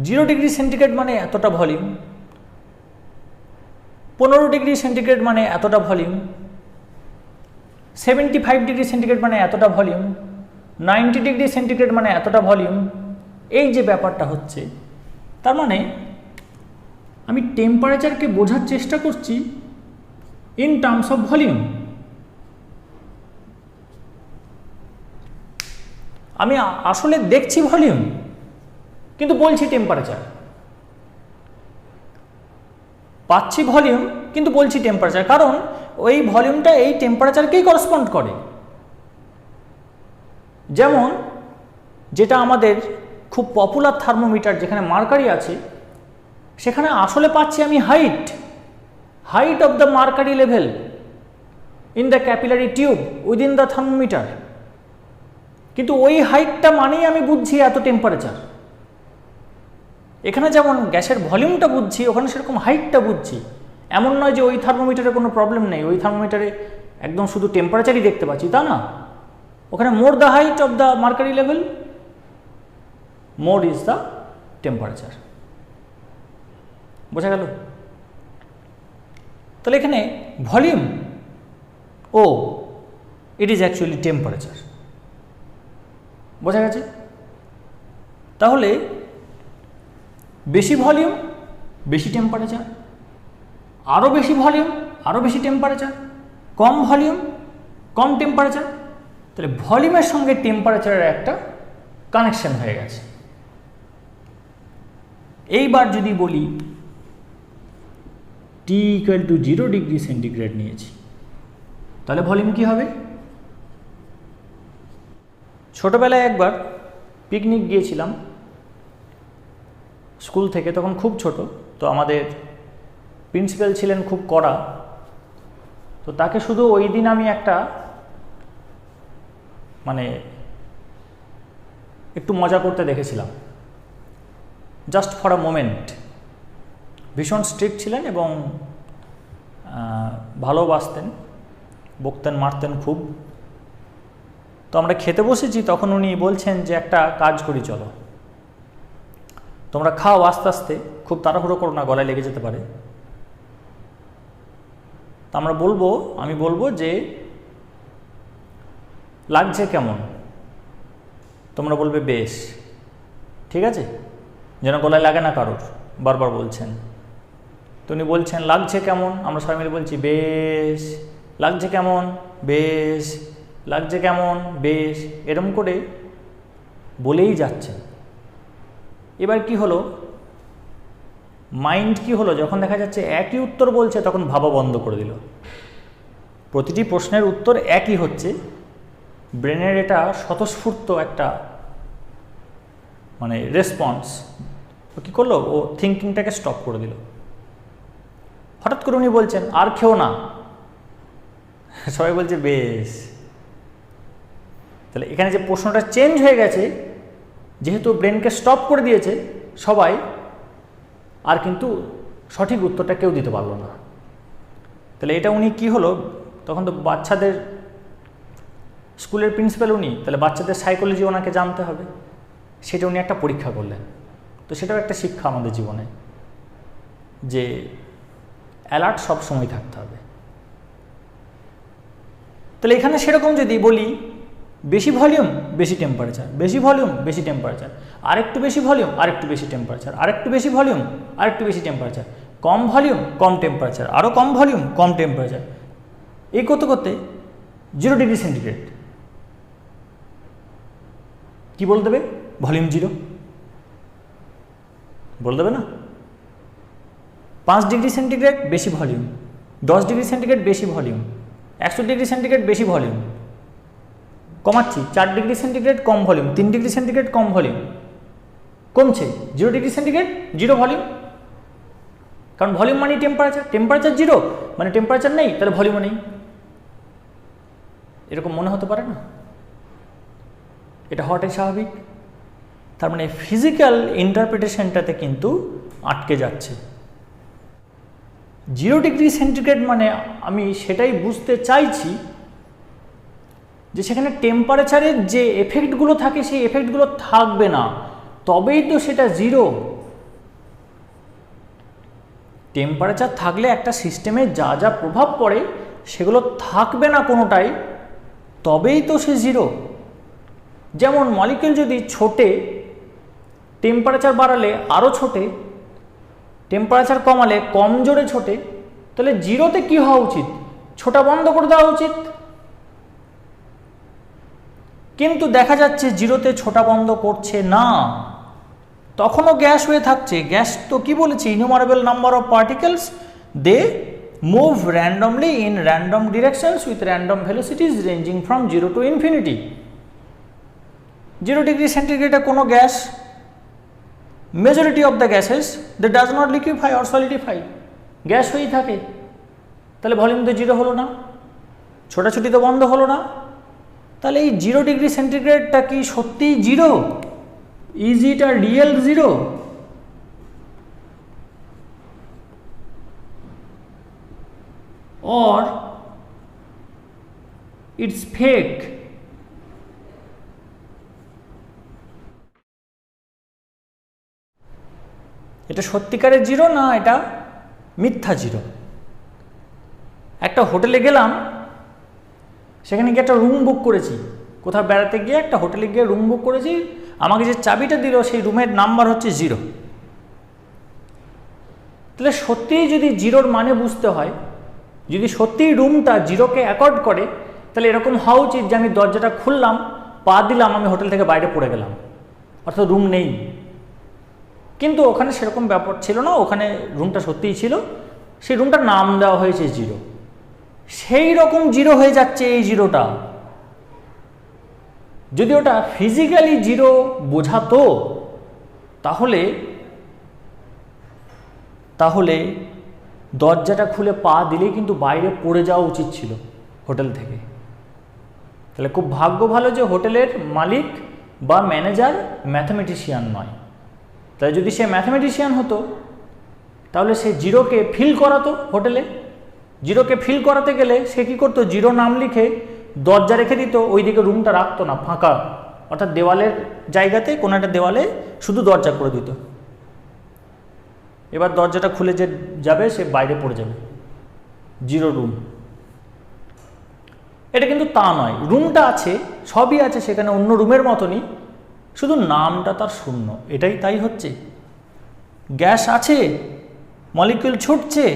0 ডিগ্রি সেন্টিগ্রেড মানে এতটা ভলিউম, 15 ডিগ্রি সেন্টিগ্রেড মানে এতটা ভলিউম, 75 ডিগ্রি সেন্টিগ্রেড মানে এতটা ভলিউম, 90 ডিগ্রি সেন্টিগ্রেড মানে এতটা ভলিউম। এই যে ব্যাপারটা হচ্ছে, তার মানে আমি টেম্পারেচারকে বোঝার চেষ্টা করছি ইন টার্মস অফ ভলিউম। আমি আসলে দেখছি ভলিউম কিন্তু বলছি টেম্পারেচার, পাচ্ছি ভলিউম কিন্তু বলছি টেম্পারেচার, কারণ ওই ভলিউমটা এই টেম্পারেচারকেই করসপন্ড করে। যেমন যেটা আমাদের খুব পপুলার থার্মোমিটার যেখানে মার্কারি আছে, সেখানে আসলে পাচ্ছি আমি height of the mercury level in the capillary tube within the thermometer, কিন্তু ওই হাইটটা মানেই আমি বুঝছি এত টেম্পারেচার। এখানে যেমন গ্যাসের ভলিউমটা বুঝছি, ওখানে সেরকম হাইটটা বুঝছি। এমন নয় যে ওই থার্মোমিটারে কোনো প্রবলেম নেই, ওই থার্মোমিটারে একদম শুধু টেম্পারেচারই দেখতে পাচ্ছি, তা না। ওখানে more the height of the mercury level, more is the temperature. বোঝা গেল? তাহলে এখানে ভলিউম ও ইট ইজ অ্যাকচুয়ালি টেম্পারেচার। বোঝা গেছে? তাহলে বেশি ভলিউম বেশি টেম্পারেচার, আরও বেশি ভলিউম আরও বেশি টেম্পারেচার, কম ভলিউম কম টেম্পারেচার। তাহলে ভলিউমের সঙ্গে টেম্পারেচারের একটা কানেকশন হয়ে গেছে। এইবার যদি বলি T equal to 0 degree centigrade নিয়েছি, তাহলে ভলিউম কি হবে? ছোটবেলায় একবার পিকনিক গিয়েছিলাম স্কুল থেকে, তখন খুব ছোট, তো আমাদের প্রিন্সিপাল ছিলেন খুব কড়া, তো তাকে শুধু ওই দিন আমি একটা মানে একটু মজা করতে দেখেছিলাম, জাস্ট ফর আ মোমেন্ট। ভীষণ স্ট্রিক্ট ছিলেন এবং ভালোবাসতেন, বকতেন মারতেন খুব। তো আমরা খেতে বসেছি, তখন উনি বলছেন যে একটা কাজ করি, চলো তোমরা খাও আস্তে আস্তে, খুব তাড়াহুড়ো করো না, গলায় লেগে যেতে পারে। তা আমি বলবো যে লাগছে কেমন, তোমরা বলবে বেশ, ঠিক আছে, যেন গলায় লাগে না কারোর, বারবার বলছেন। তো উনি বলছেন লাগছে কেমন, আমরা সবাই মিলে বলছি বেশ। লাগছে কেমন, বেশ। লাগছে কেমন, বেশ, এরম করে বলেই যাচ্ছেন। এবার কি হলো, মাইন্ড কি হলো, যখন দেখা যাচ্ছে একই উত্তর বলছে তখন ভাবা বন্ধ করে দিল। প্রতিটি প্রশ্নের উত্তর একই হচ্ছে, ব্রেনের এটা স্বতঃস্ফূর্ত একটা মানে রেসপন্স, ও কী করলো, ও থিঙ্কিংটাকে স্টপ করে দিল। হঠাৎ করে উনি বলছেন আর খেও না, সবাই বলছে বেশ। তাহলে এখানে যে প্রশ্নটা চেঞ্জ হয়ে গেছে, যেহেতু ব্রেনকে স্টপ করে দিয়েছে সবাই, আর কিন্তু সঠিক উত্তরটা কেউ দিতে পারলো না। তাহলে এটা উনি কি হলো, তখন তো বাচ্চাদের স্কুলের প্রিন্সিপাল উনি, তাহলে বাচ্চাদের সাইকোলজি ওনাকে জানতে হবে, সেটা উনি একটা পরীক্ষা করলেন। তো সেটাও একটা শিক্ষা আমাদের জীবনে, যে অ্যালার্ট সব সময় থাকতে হবে। তাহলে এখানে সেরকম যদি বলি বেশি ভলিউম বেশি টেম্পারেচার, বেশি ভলিউম বেশি টেম্পারেচার, আরেকটু বেশি ভলিউম আরেকটু বেশি টেম্পারেচার, আরেকটু বেশি ভলিউম আরেকটু বেশি টেম্পারেচার, কম ভলিউম কম টেম্পারেচার, আরও কম ভলিউম কম টেম্পারেচার, এই করতে করতে 0 ডিগ্রি সেন্টিগ্রেড কি বলে দেবে, ভলিউম 0 বলে দেবে না। 5 ডিগ্রি সেন্টিগ্রেড বেশি ভলিউম, 10 ডিগ্রি সেন্টিগ্রেড বেশি ভলিউম, 100 ডিগ্রি সেন্টিগ্রেড বেশি ভলিউম, কমাচ্ছি 4 ডিগ্রি সেন্টিগ্রেড কম ভলিউম, 3 ডিগ্রি সেন্টিগ্রেড কম ভলিউম, কমছে 0 ডিগ্রি সেন্টিগ্রেড 0 ভলিউম, কারণ ভলিউম মানে টেম্পারেচার, টেম্পারেচার 0 মানে টেম্পারেচার নেই, তাহলে ভলিউমও নেই। এরকম মনে হতে পারে না? এটা হওয়াটাই স্বাভাবিক। তার মানে ফিজিক্যাল ইন্টারপ্রিটেশনটাতে কিন্তু আটকে যাচ্ছে। 0 ডিগ্রি সেন্টিগ্রেড মানে আমি সেটাই বুঝতে চাইছি যে সেখানে টেম্পারেচারের যে এফেক্টগুলো থাকে সেই এফেক্টগুলো থাকবে না, তবেই তো সেটা 0। টেম্পারেচার থাকলে একটা সিস্টেমে যা যা প্রভাব পড়ে সেগুলো থাকবে না কোনোটাই, তবেই তো সে জিরো। যেমন মলিকিউল যদি ছোটে, টেম্পারেচার বাড়ালে আরও ছোটে, টেম্পারেচার কমালে কম জোরে ছোটে, তাহলে জিরোতে কি হওয়া উচিত? ছোটা বন্ধ করে দেওয়া উচিত। কিন্তু দেখা যাচ্ছে জিরোতে ছোটা বন্ধ করছে না, তখনও গ্যাস হয়ে থাকছে। গ্যাস তো কি বলেছে? Innumerable number of particles, they move randomly in random directions with random velocities ranging from 0 to infinity। 0 ডিগ্রি সেন্টিগ্রেডে কোনো gas, majority of the gases they does not liquefy or solidify, gas হয়েই থাকে। তাহলে ভলিউম তো জিরো হলো না, ছোটাছুটি তো বন্ধ হলো না। তাহলে এই 0 ডিগ্রি সেন্টিগ্রেডটা কি সত্যিই zero? Is it a real zero? or it's fake? এটা সত্যিকারের জিরো না এটা মিথ্যা জিরো? একটা হোটেলে গেলাম, সেখানে গিয়ে একটা রুম বুক করেছি, কোথাও বেড়াতে গিয়ে একটা হোটেলে গিয়ে রুম বুক করেছি, আমাকে যে চাবিটা দিল সেই রুমের নাম্বার হচ্ছে 0। তাহলে সত্যিই যদি জিরোর মানে বুঝতে হয়, যদি সত্যিই রুমটা জিরোকে অ্যাকর্ড করে, তাহলে এরকম হওয়া উচিত যে আমি দরজাটা খুললাম, পা দিলাম, আমি হোটেল থেকে বাইরে পড়ে গেলাম, অর্থাৎ রুম নেই। কিন্তু ওখানে সেরকম ব্যাপার ছিল না, ওখানে রুমটা সত্যিই ছিল, সেই রুমটার নাম দেওয়া হয়েছে 0। সেই রকম জিরো হয়ে যাচ্ছে এই জিরোটা। যদি ওটা ফিজিক্যালি জিরো বোঝাতো তাহলে তাহলে দরজাটা খুলে পা দিলেই কিন্তু বাইরে পড়ে যাওয়া উচিত ছিল হোটেল থেকে। তাহলে খুব ভাগ্য ভালো যে হোটেলের মালিক বা ম্যানেজার ম্যাথমেটিশিয়ান নয়। তাই যদি সে ম্যাথমেটিশিয়ান হতো তাহলে সে জিরোকে ফিল করাতো হোটেলে। জিরোকে ফিল করাতে গেলে সে কী করতো? জিরো নাম লিখে দরজা রেখে দিত, ওইদিকে রুমটা রাখতো না, ফাঁকা, অর্থাৎ দেওয়ালের জায়গাতে কোনো একটা দেওয়ালে শুধু দরজা করে দিত। এবার দরজাটা খুলে যে যাবে সে বাইরে পড়ে যাবে, জিরো রুম। এটা কিন্তু তা নয়, রুমটা আছে, সবই আছে সেখানে অন্য রুমের মতনই, শুধু নামটা তার শূন্য। এটাই তাই হচ্ছে, গ্যাস আছে, মলিকিউল ছুটছে,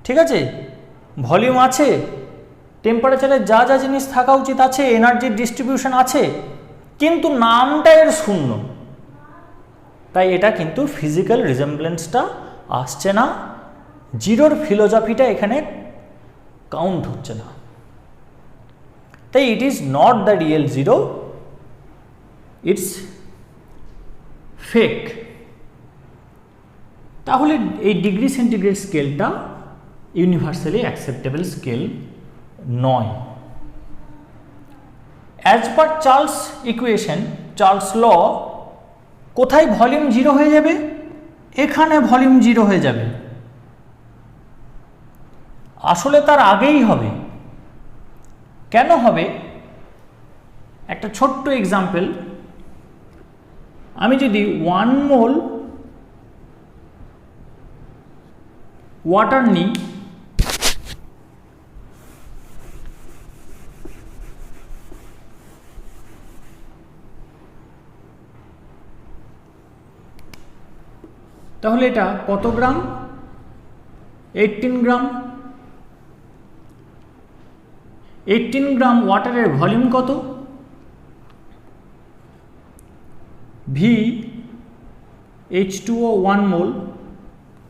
ঠিক আছে, ভলিউম আছে, টেম্পারেচারে যা যা জিনিস থাকা উচিত আছে, এনার্জির ডিস্ট্রিবিউশন আছে, কিন্তু নামটা এর শূন্য। তাই এটা কিন্তু ফিজিক্যাল রিজেম্বলেন্সটা আসছে না, জিরোর ফিলোসফিটা এখানে কাউন্ট হচ্ছে না। তাই it is not the real zero, it's fake. তাহলে এই ডিগ্রি সেন্টিগ্রেড স্কেলটা ইউনিভার্সালি অ্যাকসেপ্টেবল স্কেল নয়। As per Charles equation, Charles law, কোথায় ভলিউম জিরো হয়ে যাবে? এখানে ভলিউম জিরো হয়ে যাবে। আসলে তার আগেই হবে। কেন হবে? একটা ছোট্ট এক্সাম্পল, আমি যদি 1 মোল ওয়াটার নিই, তাহলে এটা কত গ্রাম? 18 গ্রাম। 18 গ্রাম ওয়াটারের ভলিউম কত? H2O 1 মোল,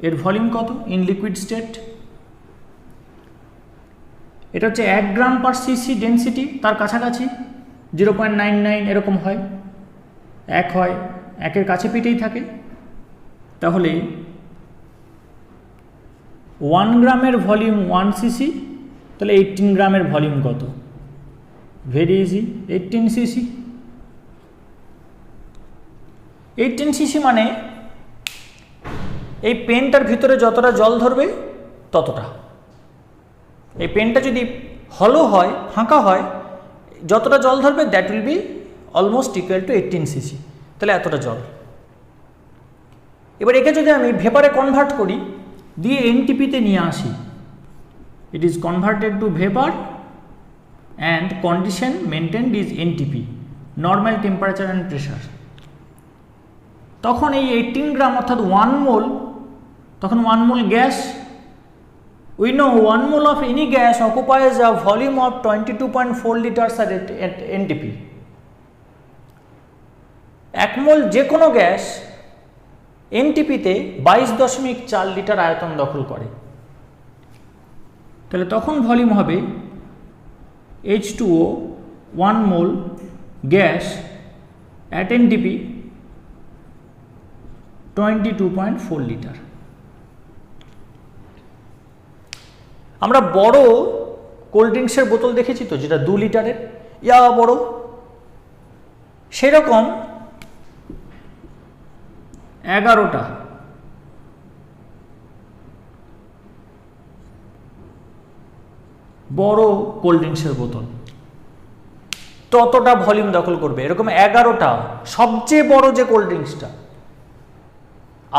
এর ভলিউম কত ইন লিকুইড স্টেট? এটা হচ্ছে 1 গ্রাম পার সিসি ডেন্সিটি, তার কাছাকাছি 0.99 এরকম হয়, 1 হয়, 1-এর কাছে পিঠেই থাকে। তাহলে 1 গ্রামের ভলিউম 1 সিসি, তাহলে 18 গ্রামের ভলিউম কত? Very easy, 18 CC. 18 সিসি মানে এই পেনটার ভিতরে যতটা জল ধরবে ততটা। এই পেনটা যদি হলো হয়, ফাঁকা হয়, যতটা জল ধরবে that will be almost equal to 18 CC. তাহলে এতটা জল। এবার একে যদি আমি ভেপারে কনভার্ট করি, দিয়ে এনটিপিতে নিয়ে আসি, it is converted to vapour and condition maintained is NTP, normal temperature and pressure. তখন এই 18 গ্রাম অর্থাৎ 1 মোল, তখন 1 মোল gas, we know 1 mole of any gas occupies a volume of 22.4 liters at NTP. 1 মোল যে কোনো গ্যাস এনটিপিতে 22.4 লিটার আয়তন দখল করে। তাহলে তখন ভলিউম হবে H2O 1 mole gas at NTP 22.4 litre. আমরা বড় কোল্ড ড্রিঙ্কসের বোতল দেখেছি তো, যেটা 2 লিটারের, ইয়া বড়, সেরকম 11টা বড় কোল্ড ড্রিঙ্কসের বোতল ততটা ভলিউম দখল করবে, এরকম 11টা সবচেয়ে বড় যে কোল্ড ড্রিঙ্কসটা।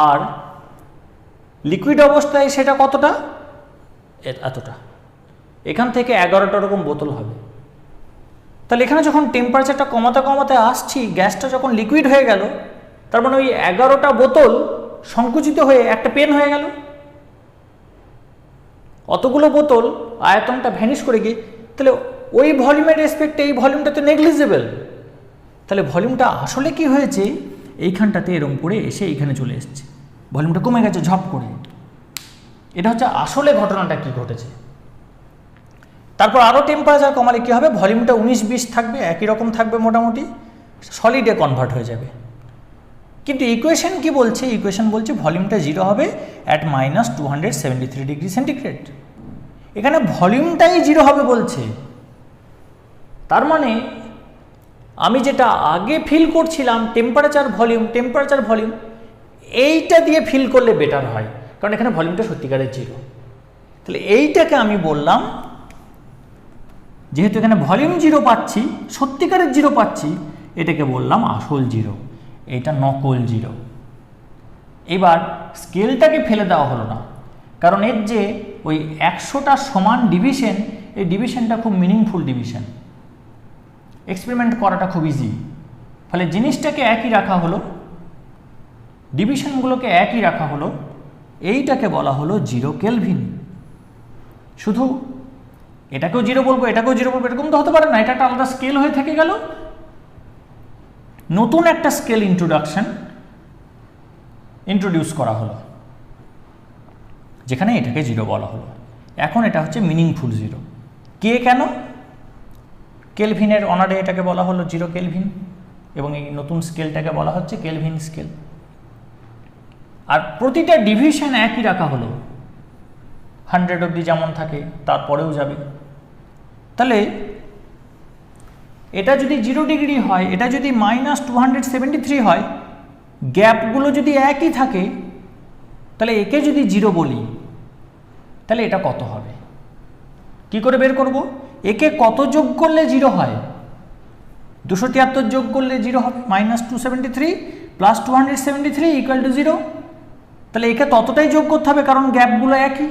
আর লিকুইড অবস্থায় সেটা কতটা? এতটা। এখান থেকে 11টা রকম বোতল হবে। তাহলে এখানে যখন টেম্পারেচারটা কমাতে কমাতে আসছি, গ্যাসটা যখন লিকুইড হয়ে গেল, তার মানে ওই 11টা বোতল সংকুচিত হয়ে একটা পেন হয়ে গেল। অতগুলো বোতল আয়তনটা ভ্যানিশ করে গিয়ে, তাহলে ওই ভলিউমের রেসপেক্টে এই ভলিউমটা তো নেগলিজেবল। তাহলে ভলিউমটা আসলে কি হয়েছে, এইখানটাতে এরকম করে এসে এইখানে চলে এসছে, ভলিউমটা কমে গেছে ঝপ করে। এটা হচ্ছে আসলে ঘটনাটা কি ঘটেছে। তারপর আরও টেম্পারেচার কমালে কী হবে, ভলিউমটা 19-20 থাকবে, একই রকম থাকবে, মোটামুটি সলিডে কনভার্ট হয়ে যাবে। কিন্তু ইকুয়েশন কি বলছে? ইকুয়েশন বলছে ভলিউমটা 0 হবে অ্যাট -273 ডিগ্রি সেন্টিগ্রেড। এখানে ভলিউমটাই 0 হবে বলছে। তার মানে আমি যেটা আগে ফিল করছিলাম টেম্পারেচার ভলিউম, এইটা দিয়ে ফিল করলে বেটার হয়, কারণ এখানে ভলিউমটা সত্যিকারের 0। তাহলে এইটাকে আমি বললাম, যেহেতু এখানে ভলিউম 0 পাচ্ছি, সত্যিকারের 0 পাচ্ছি, এটাকে বললাম আসল 0, এইটা নকল 0। এবার স্কেলটাকে ফেলে দেওয়া হলো না, কারণ এর যে ওই 100টা সমান ডিভিশন, এই ডিভিশনটা খুব মিনিংফুল ডিভিশন, এক্সপেরিমেন্ট করাটা খুব ইজি। ফলে জিনিসটাকে একই রাখা হলো, ডিভিশনগুলোকে একই রাখা হলো, এইটাকে বলা হলো 0 কেলভিন। শুধু এটাকেও 0 বলবো, এটাকেও 0 বলবো, এরকম তো হতে পারে না, এটা একটা আলাদা স্কেল হয়ে থেকে গেল। নতুন একটা স্কেল ইন্ট্রোডিউস করা হলো, যেখানে এটাকে 0 বলা হলো। এখন এটা হচ্ছে মিনিংফুল 0। কে কেন? কেলভিনের অনারে এটাকে বলা হলো 0 কেলভিন, এবং এই নতুন স্কেলটাকে বলা হচ্ছে কেলভিন স্কেল। আর প্রতিটা ডিভিশন একই রাখা হলো, 100 অবধি যেমন থাকে তারপরেও যাবে। তাহলে এটা যদি 0 ডিগ্রি হয়, এটা যদি -273 হয়, গ্যাপগুলো যদি একই থাকে, তাহলে একে যদি 0 বলি, তাহলে এটা কত হবে? কি করে বের করব? একে কত যোগ করলে 0 হয়? 273 যোগ করলে 0 হবে, -273 + 273 = 0। তাহলে একে ততটাই যোগ করতে হবে, কারণ গ্যাপগুলো একই।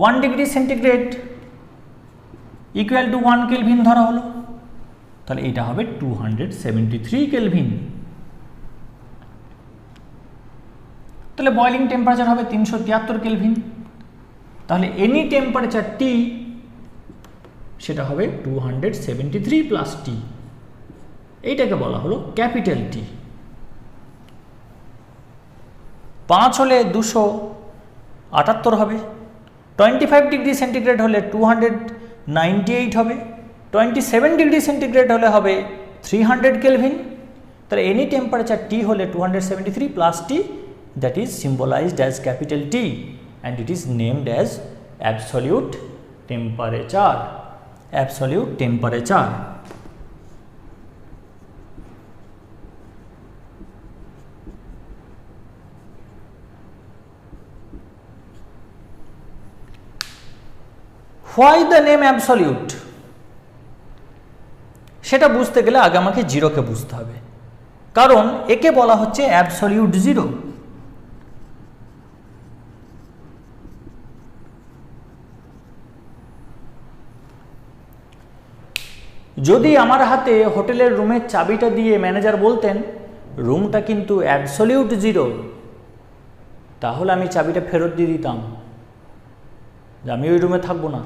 1 ডিগ্রি সেন্টিগ্রেড = 1 কেলভিন ধরা হলো, তাহলে এটা হবে 273 কেলভিন। তাহলে বয়লিং টেম্পারেচার হবে 373 কেলভিন। তাহলে এনি টেম্পারেচার T সেটা হবে 273 + T, এইটাকে বলা হলো ক্যাপিটাল টি। 5 হলে 278 হবে, 25 ডিগ্রি সেন্টিগ্রেড হলে 298 হবে, 27 ডিগ্রি সেন্টিগ্রেড হলে হবে 300 কেলভিন। তাহলে এনি টেম্পারেচার T হলে 273 + T, that is symbolized as capital T, and it is named as absolute temperature. Absolute temperature. Why the name absolute? সেটা বুঝতে গেলে আগে আমাকে 0 কে বুঝতে হবে, কারণ একে বলা হচ্ছে অ্যাবসলিউট 0। যদি আমার হাতে হোটেলের রুমের চাবিটা দিয়ে ম্যানেজার বলতেন রুমটা কিন্তু অ্যাবসলিউট জিরো, তাহলে আমি চাবিটা ফেরত দিয়ে দিতাম যে আমি ওই রুমে থাকবো না,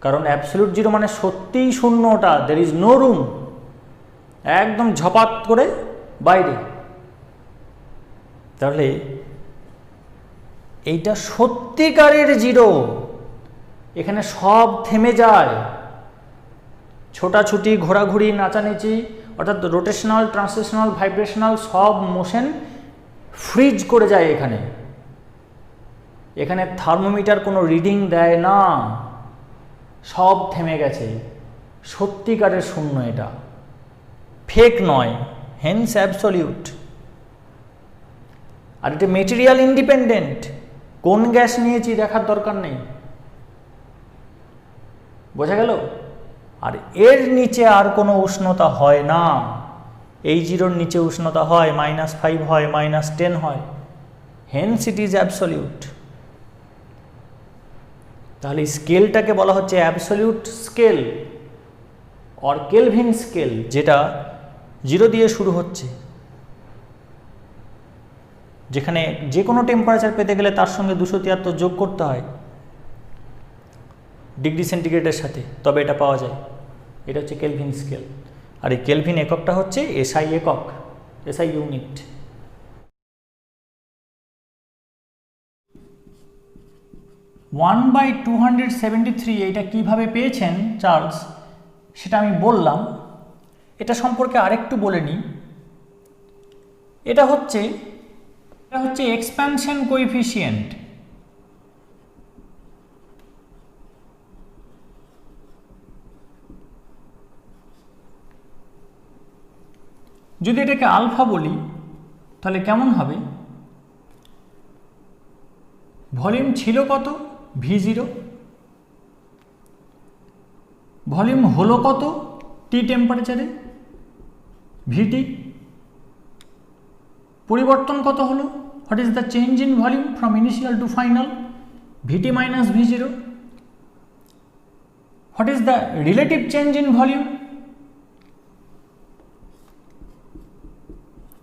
কারণ অ্যাবসলিউট জিরো মানে সত্যিই শূন্য, ওটা দের ইজ নো রুম, একদম ঝপাত করে বাইরে। তাহলে এইটা সত্যিকারের জিরো, এখানে সব থেমে যায়, ছোটাছুটি, ঘোরাঘুরি, নাচানাচি, অর্থাৎ রোটেশনাল, ট্রান্সলেশনাল, ভাইব্রেশনাল সব মোশন ফ্রিজ করে যায়। এখানে এখানে থার্মোমিটার কোনো রিডিং দেয় না, সব থেমে গেছে, সত্যিকারের শূন্য, এটা ফেক নয়, হেন্স অ্যাবসলিউট। আর এটা মেটেরিয়াল ইন্ডিপেন্ডেন্ট, কোন গ্যাস নিয়েছি দেখার দরকার নেই, বোঝা গেল? আর এর নিচে আর কোনো উষ্ণতা হয় না, এই জিরোর নিচে উষ্ণতা হয় -5 হয়, -10 হয়, হেন্স ইট ইজ অ্যাবসলিউট। তাহলে স্কেলটাকে বলা হচ্ছে absolute scale or Kelvin scale, যেটা জিরো দিয়ে শুরু হচ্ছে, যেখানে যে কোনো টেম্পারেচার পেতে গেলে তার সঙ্গে 273 যোগ করতে হয় ডিগ্রি সেন্টিগ্রেডের সাথে, তবে এটা পাওয়া যায়। এটা হচ্ছে কেলভিন স্কেল। আর এই কেলভিন এককটা হচ্ছে এসআই একক, এসআই ইউনিট। ওয়ান বাই 273 এইটা কিভাবে পেয়েছেন চার্লস, সেটা আমি বললাম। এটা সম্পর্কে আরেকটু বলে নিই। এটা হচ্ছে এক্সপ্যানশন কোএফিসিয়েন্ট। যদি এটাকে আলফা বলি তাহলে কেমন হবে? ভলিউম ছিল কত? V0। ভলিউম হলো কত টি টেম্পারেচারে? VT। পরিবর্তন কত হলো? What is the change in volume from initial to final? VT minus V0। What is the relative change in volume?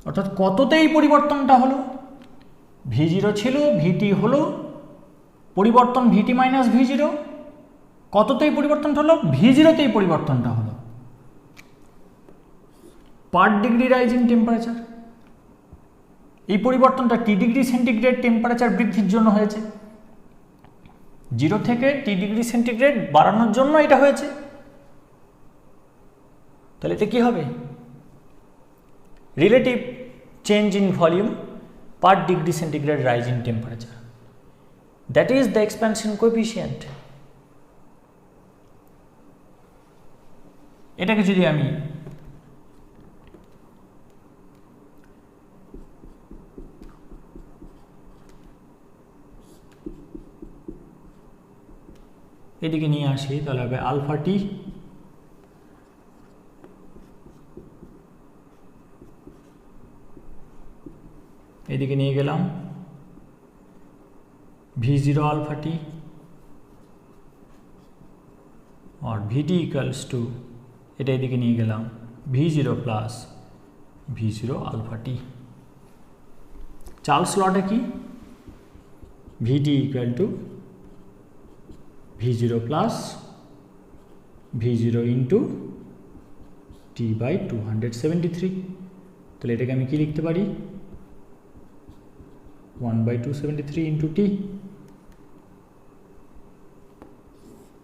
অর্থাৎ কততেই পরিবর্তনটা হলো? V0 ছিল, VT হলো, পরিবর্তন VT মাইনাস V0, কততেই পরিবর্তনটা হলো? V0তেই পরিবর্তনটা হলো। পার ডিগ্রি রাইজ ইন টেম্পারেচার, এই পরিবর্তনটা টি ডিগ্রি সেন্টিগ্রেড টেম্পারেচার বৃদ্ধির জন্য হয়েছে, 0 থেকে টি ডিগ্রি সেন্টিগ্রেড বাড়ানোর জন্য এটা হয়েছে। তাহলে এতে কি হবে? Relative change in volume per degree centigrade rise in temperature, that is the expansion coefficient। এটাকে যদি আমি এদিকে নিয়ে আসি তাহলে হবে আলফা টি এদিকে নিয়ে গেলাম V0 alpha t और VT equals to এটা এদিকে নিয়ে গেলাম V0 plus V0 alpha t। Charles লটা কি? VT equal to V0 plus V0 into T by 273। তাহলে এটাকে আমি কি লিখতে পারি? 1/273 into T।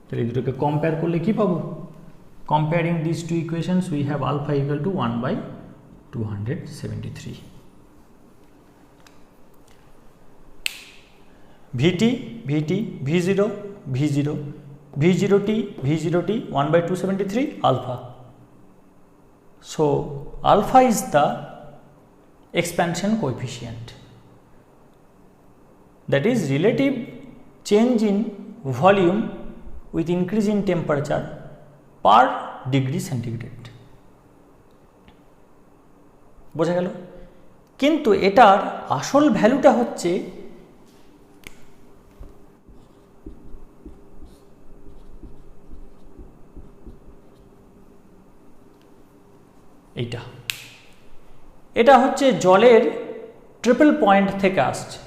তাহলে দুটোকে কম্পেয়ার করলে কি পাবো? Comparing this two equations we have alpha equal to 1/273। VT VT V0 V0 V0T V0T 1/273 alpha। So alpha is the expansion coefficient, that is relative change in volume with increase in temperature per degree centigrade। বোঝা গেল? কিন্তু এটার আসল ভ্যালুটা হচ্ছে এটা হচ্ছে জলের ট্রিপল পয়েন্ট থেকে আসছে,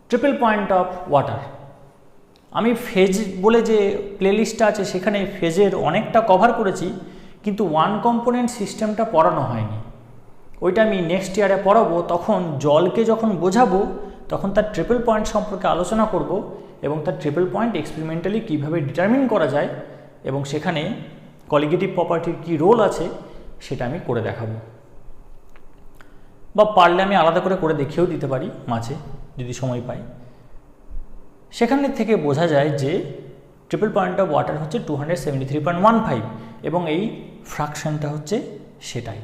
ট্রিপল পয়েন্ট অফ ওয়াটার। আমি ফেজ বলে যে প্লেলিস্টটা আছে সেখানে ফেজের অনেকটা কভার করেছি, কিন্তু ওয়ান কম্পোনেন্ট সিস্টেমটা পড়ানো হয়নি। ওইটা আমি নেক্সট ইয়ারে পড়াবো, তখন জলকে যখন বোঝাবো তখন তার ট্রিপল পয়েন্ট সম্পর্কে আলোচনা করব এবং তার ট্রিপল পয়েন্ট এক্সপেরিমেন্টালি কীভাবে ডিটারমিন করা যায় এবং সেখানে কলিগেটিভ প্রপার্টির কী রোল আছে সেটা আমি করে দেখাবো, বা পারলে আমি আলাদা করে দেখিয়েও দিতে পারি মাঝে যদি সময় পাই। সেখান থেকে বোঝা যায় যে ট্রিপল পয়েন্ট অফ ওয়াটার হচ্ছে 273.15 এবং এই ফ্র্যাকশনটা হচ্ছে সেটাই।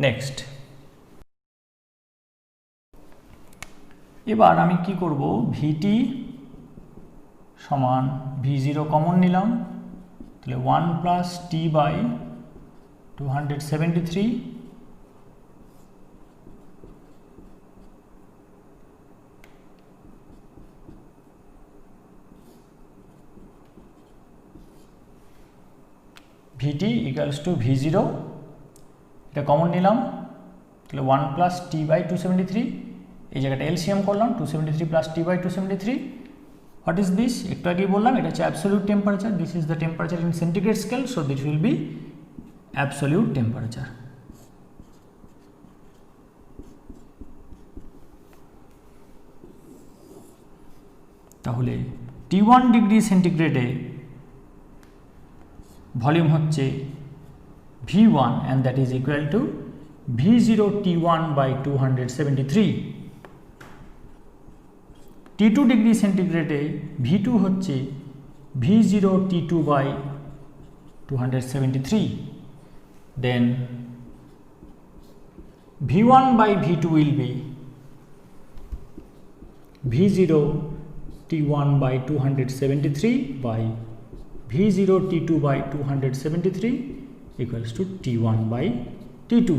নেক্সট, এবার আমি কি করব, ভিটি সমান V0 কমন নিলাম, তাহলে 1 plus T by 273 VT equals to V0, এটা কমন নিলাম, তাহলে 1 প্লাস টি বাই 273, এই জায়গাটা এলসিএম করলাম, 273 plus T by 273। What is this? একটু আগেই বললাম এটা হচ্ছে absolute temperature, this is the temperature in centigrade scale, so this will be absolute temperature. তাহলে T1 ডিগ্রি সেন্টিগ্রেডে ভলিউম হচ্ছে V1 and that is equal to V0 T1 by 273। T2 degree সেন্টিগ্রেডে V2 হচ্ছে V0 T2 by 273, then V1 by V2 will be V0 T1 by 273 by V0 T2 by 273 equals to T1 by T2,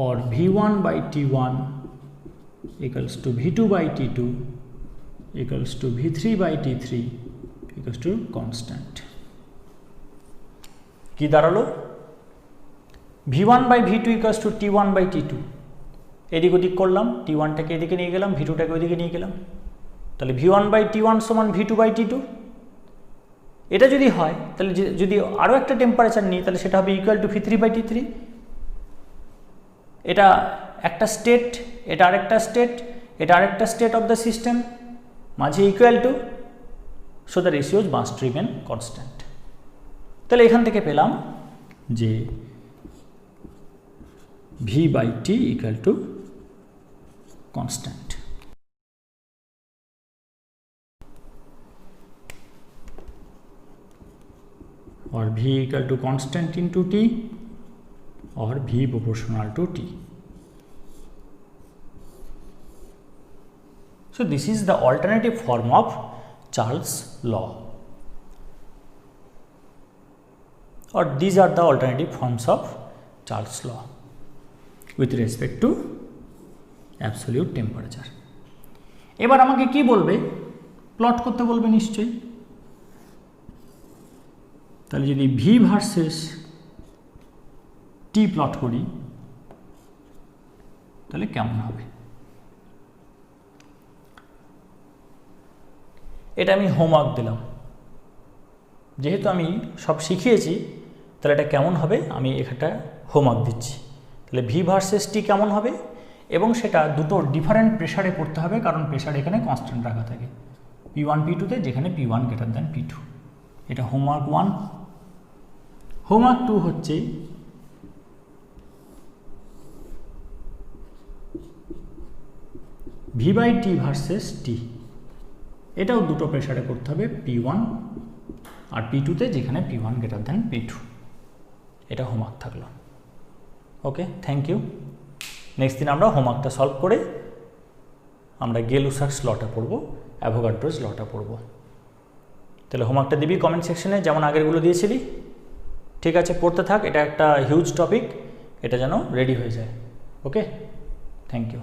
or V1 by T1 equals to V2 by T2 equals to V3 by T3 equals to constant। কি দাঁড়ালো? V1 by V2 equals to T1 by T2, এদিক ওদিক করলাম, T1টাকে এদিকে নিয়ে গেলাম, V2টাকে ওদিকে নিয়ে গেলাম, তাহলে V1 by T1 সমান V2 by T2। এটা যদি হয় তাহলে যদি আরও একটা টেম্পারেচার নিই তাহলে সেটা হবে equal to V3 by T3। এটা একটা স্টেট, এটা আরেকটা স্টেট, এটা আরেকটা স্টেট অফ দ্য সিস্টেম, মাঝে equal to, so the ratios must remain constant. তাহলে এখান থেকে পেলাম যে V by T equal to constant। or V equal to constant into T or V proportional to T। So this is the alternative form of Charles' law, or these are the alternative forms of Charles' law with respect to absolute temperature। এবার আমাকে কি বলবে? প্লট করতে বলবে নিশ্চয়ই। তাহলে যদি V ভার্সেস T প্লট করি তাহলে কেমন হবে? এটা আমি হোমওয়ার্ক দিলাম, যেহেতু আমি সব শিখিয়েছি তাহলে এটা কেমন হবে আমি একটা হোমওয়ার্ক দিচ্ছি। তাহলে V ভার্সেস T কেমন হবে, এবং সেটা দুটো ডিফারেন্ট প্রেশারে করতে হবে, কারণ প্রেশার এখানে কনস্ট্যান্ট রাখা থাকে P1 P2-তে, যেখানে P1 গ্রেটার দ্যান P2। এটা হোমওয়ার্ক 1। হোমওয়ার্ক 2 হচ্ছে V by T versus T, এটাও দুটো প্রেশারে করতে হবে P1 আর P2-তে, যেখানে P1 গ্রেটার দ্যান P2। এটা হোমওয়ার্ক থাকলো। ওকে, থ্যাংক ইউ। নেক্সট দিন আমরা হোমওয়ার্কটা সলভ করে আমরা গেলুসার্স লটা পড়ব, অ্যাভোগাড্রোস লটা পড়ব। তাহলে হোমওয়ার্কটা দিবি কমেন্ট সেকশনে, যেমন আগেরগুলো দিয়েছিলি। ঠিক আছে, পড়তে থাক, এটা একটা হিউজ টপিক, এটা যেন রেডি হয়ে যায়। ওকে, থ্যাংক ইউ।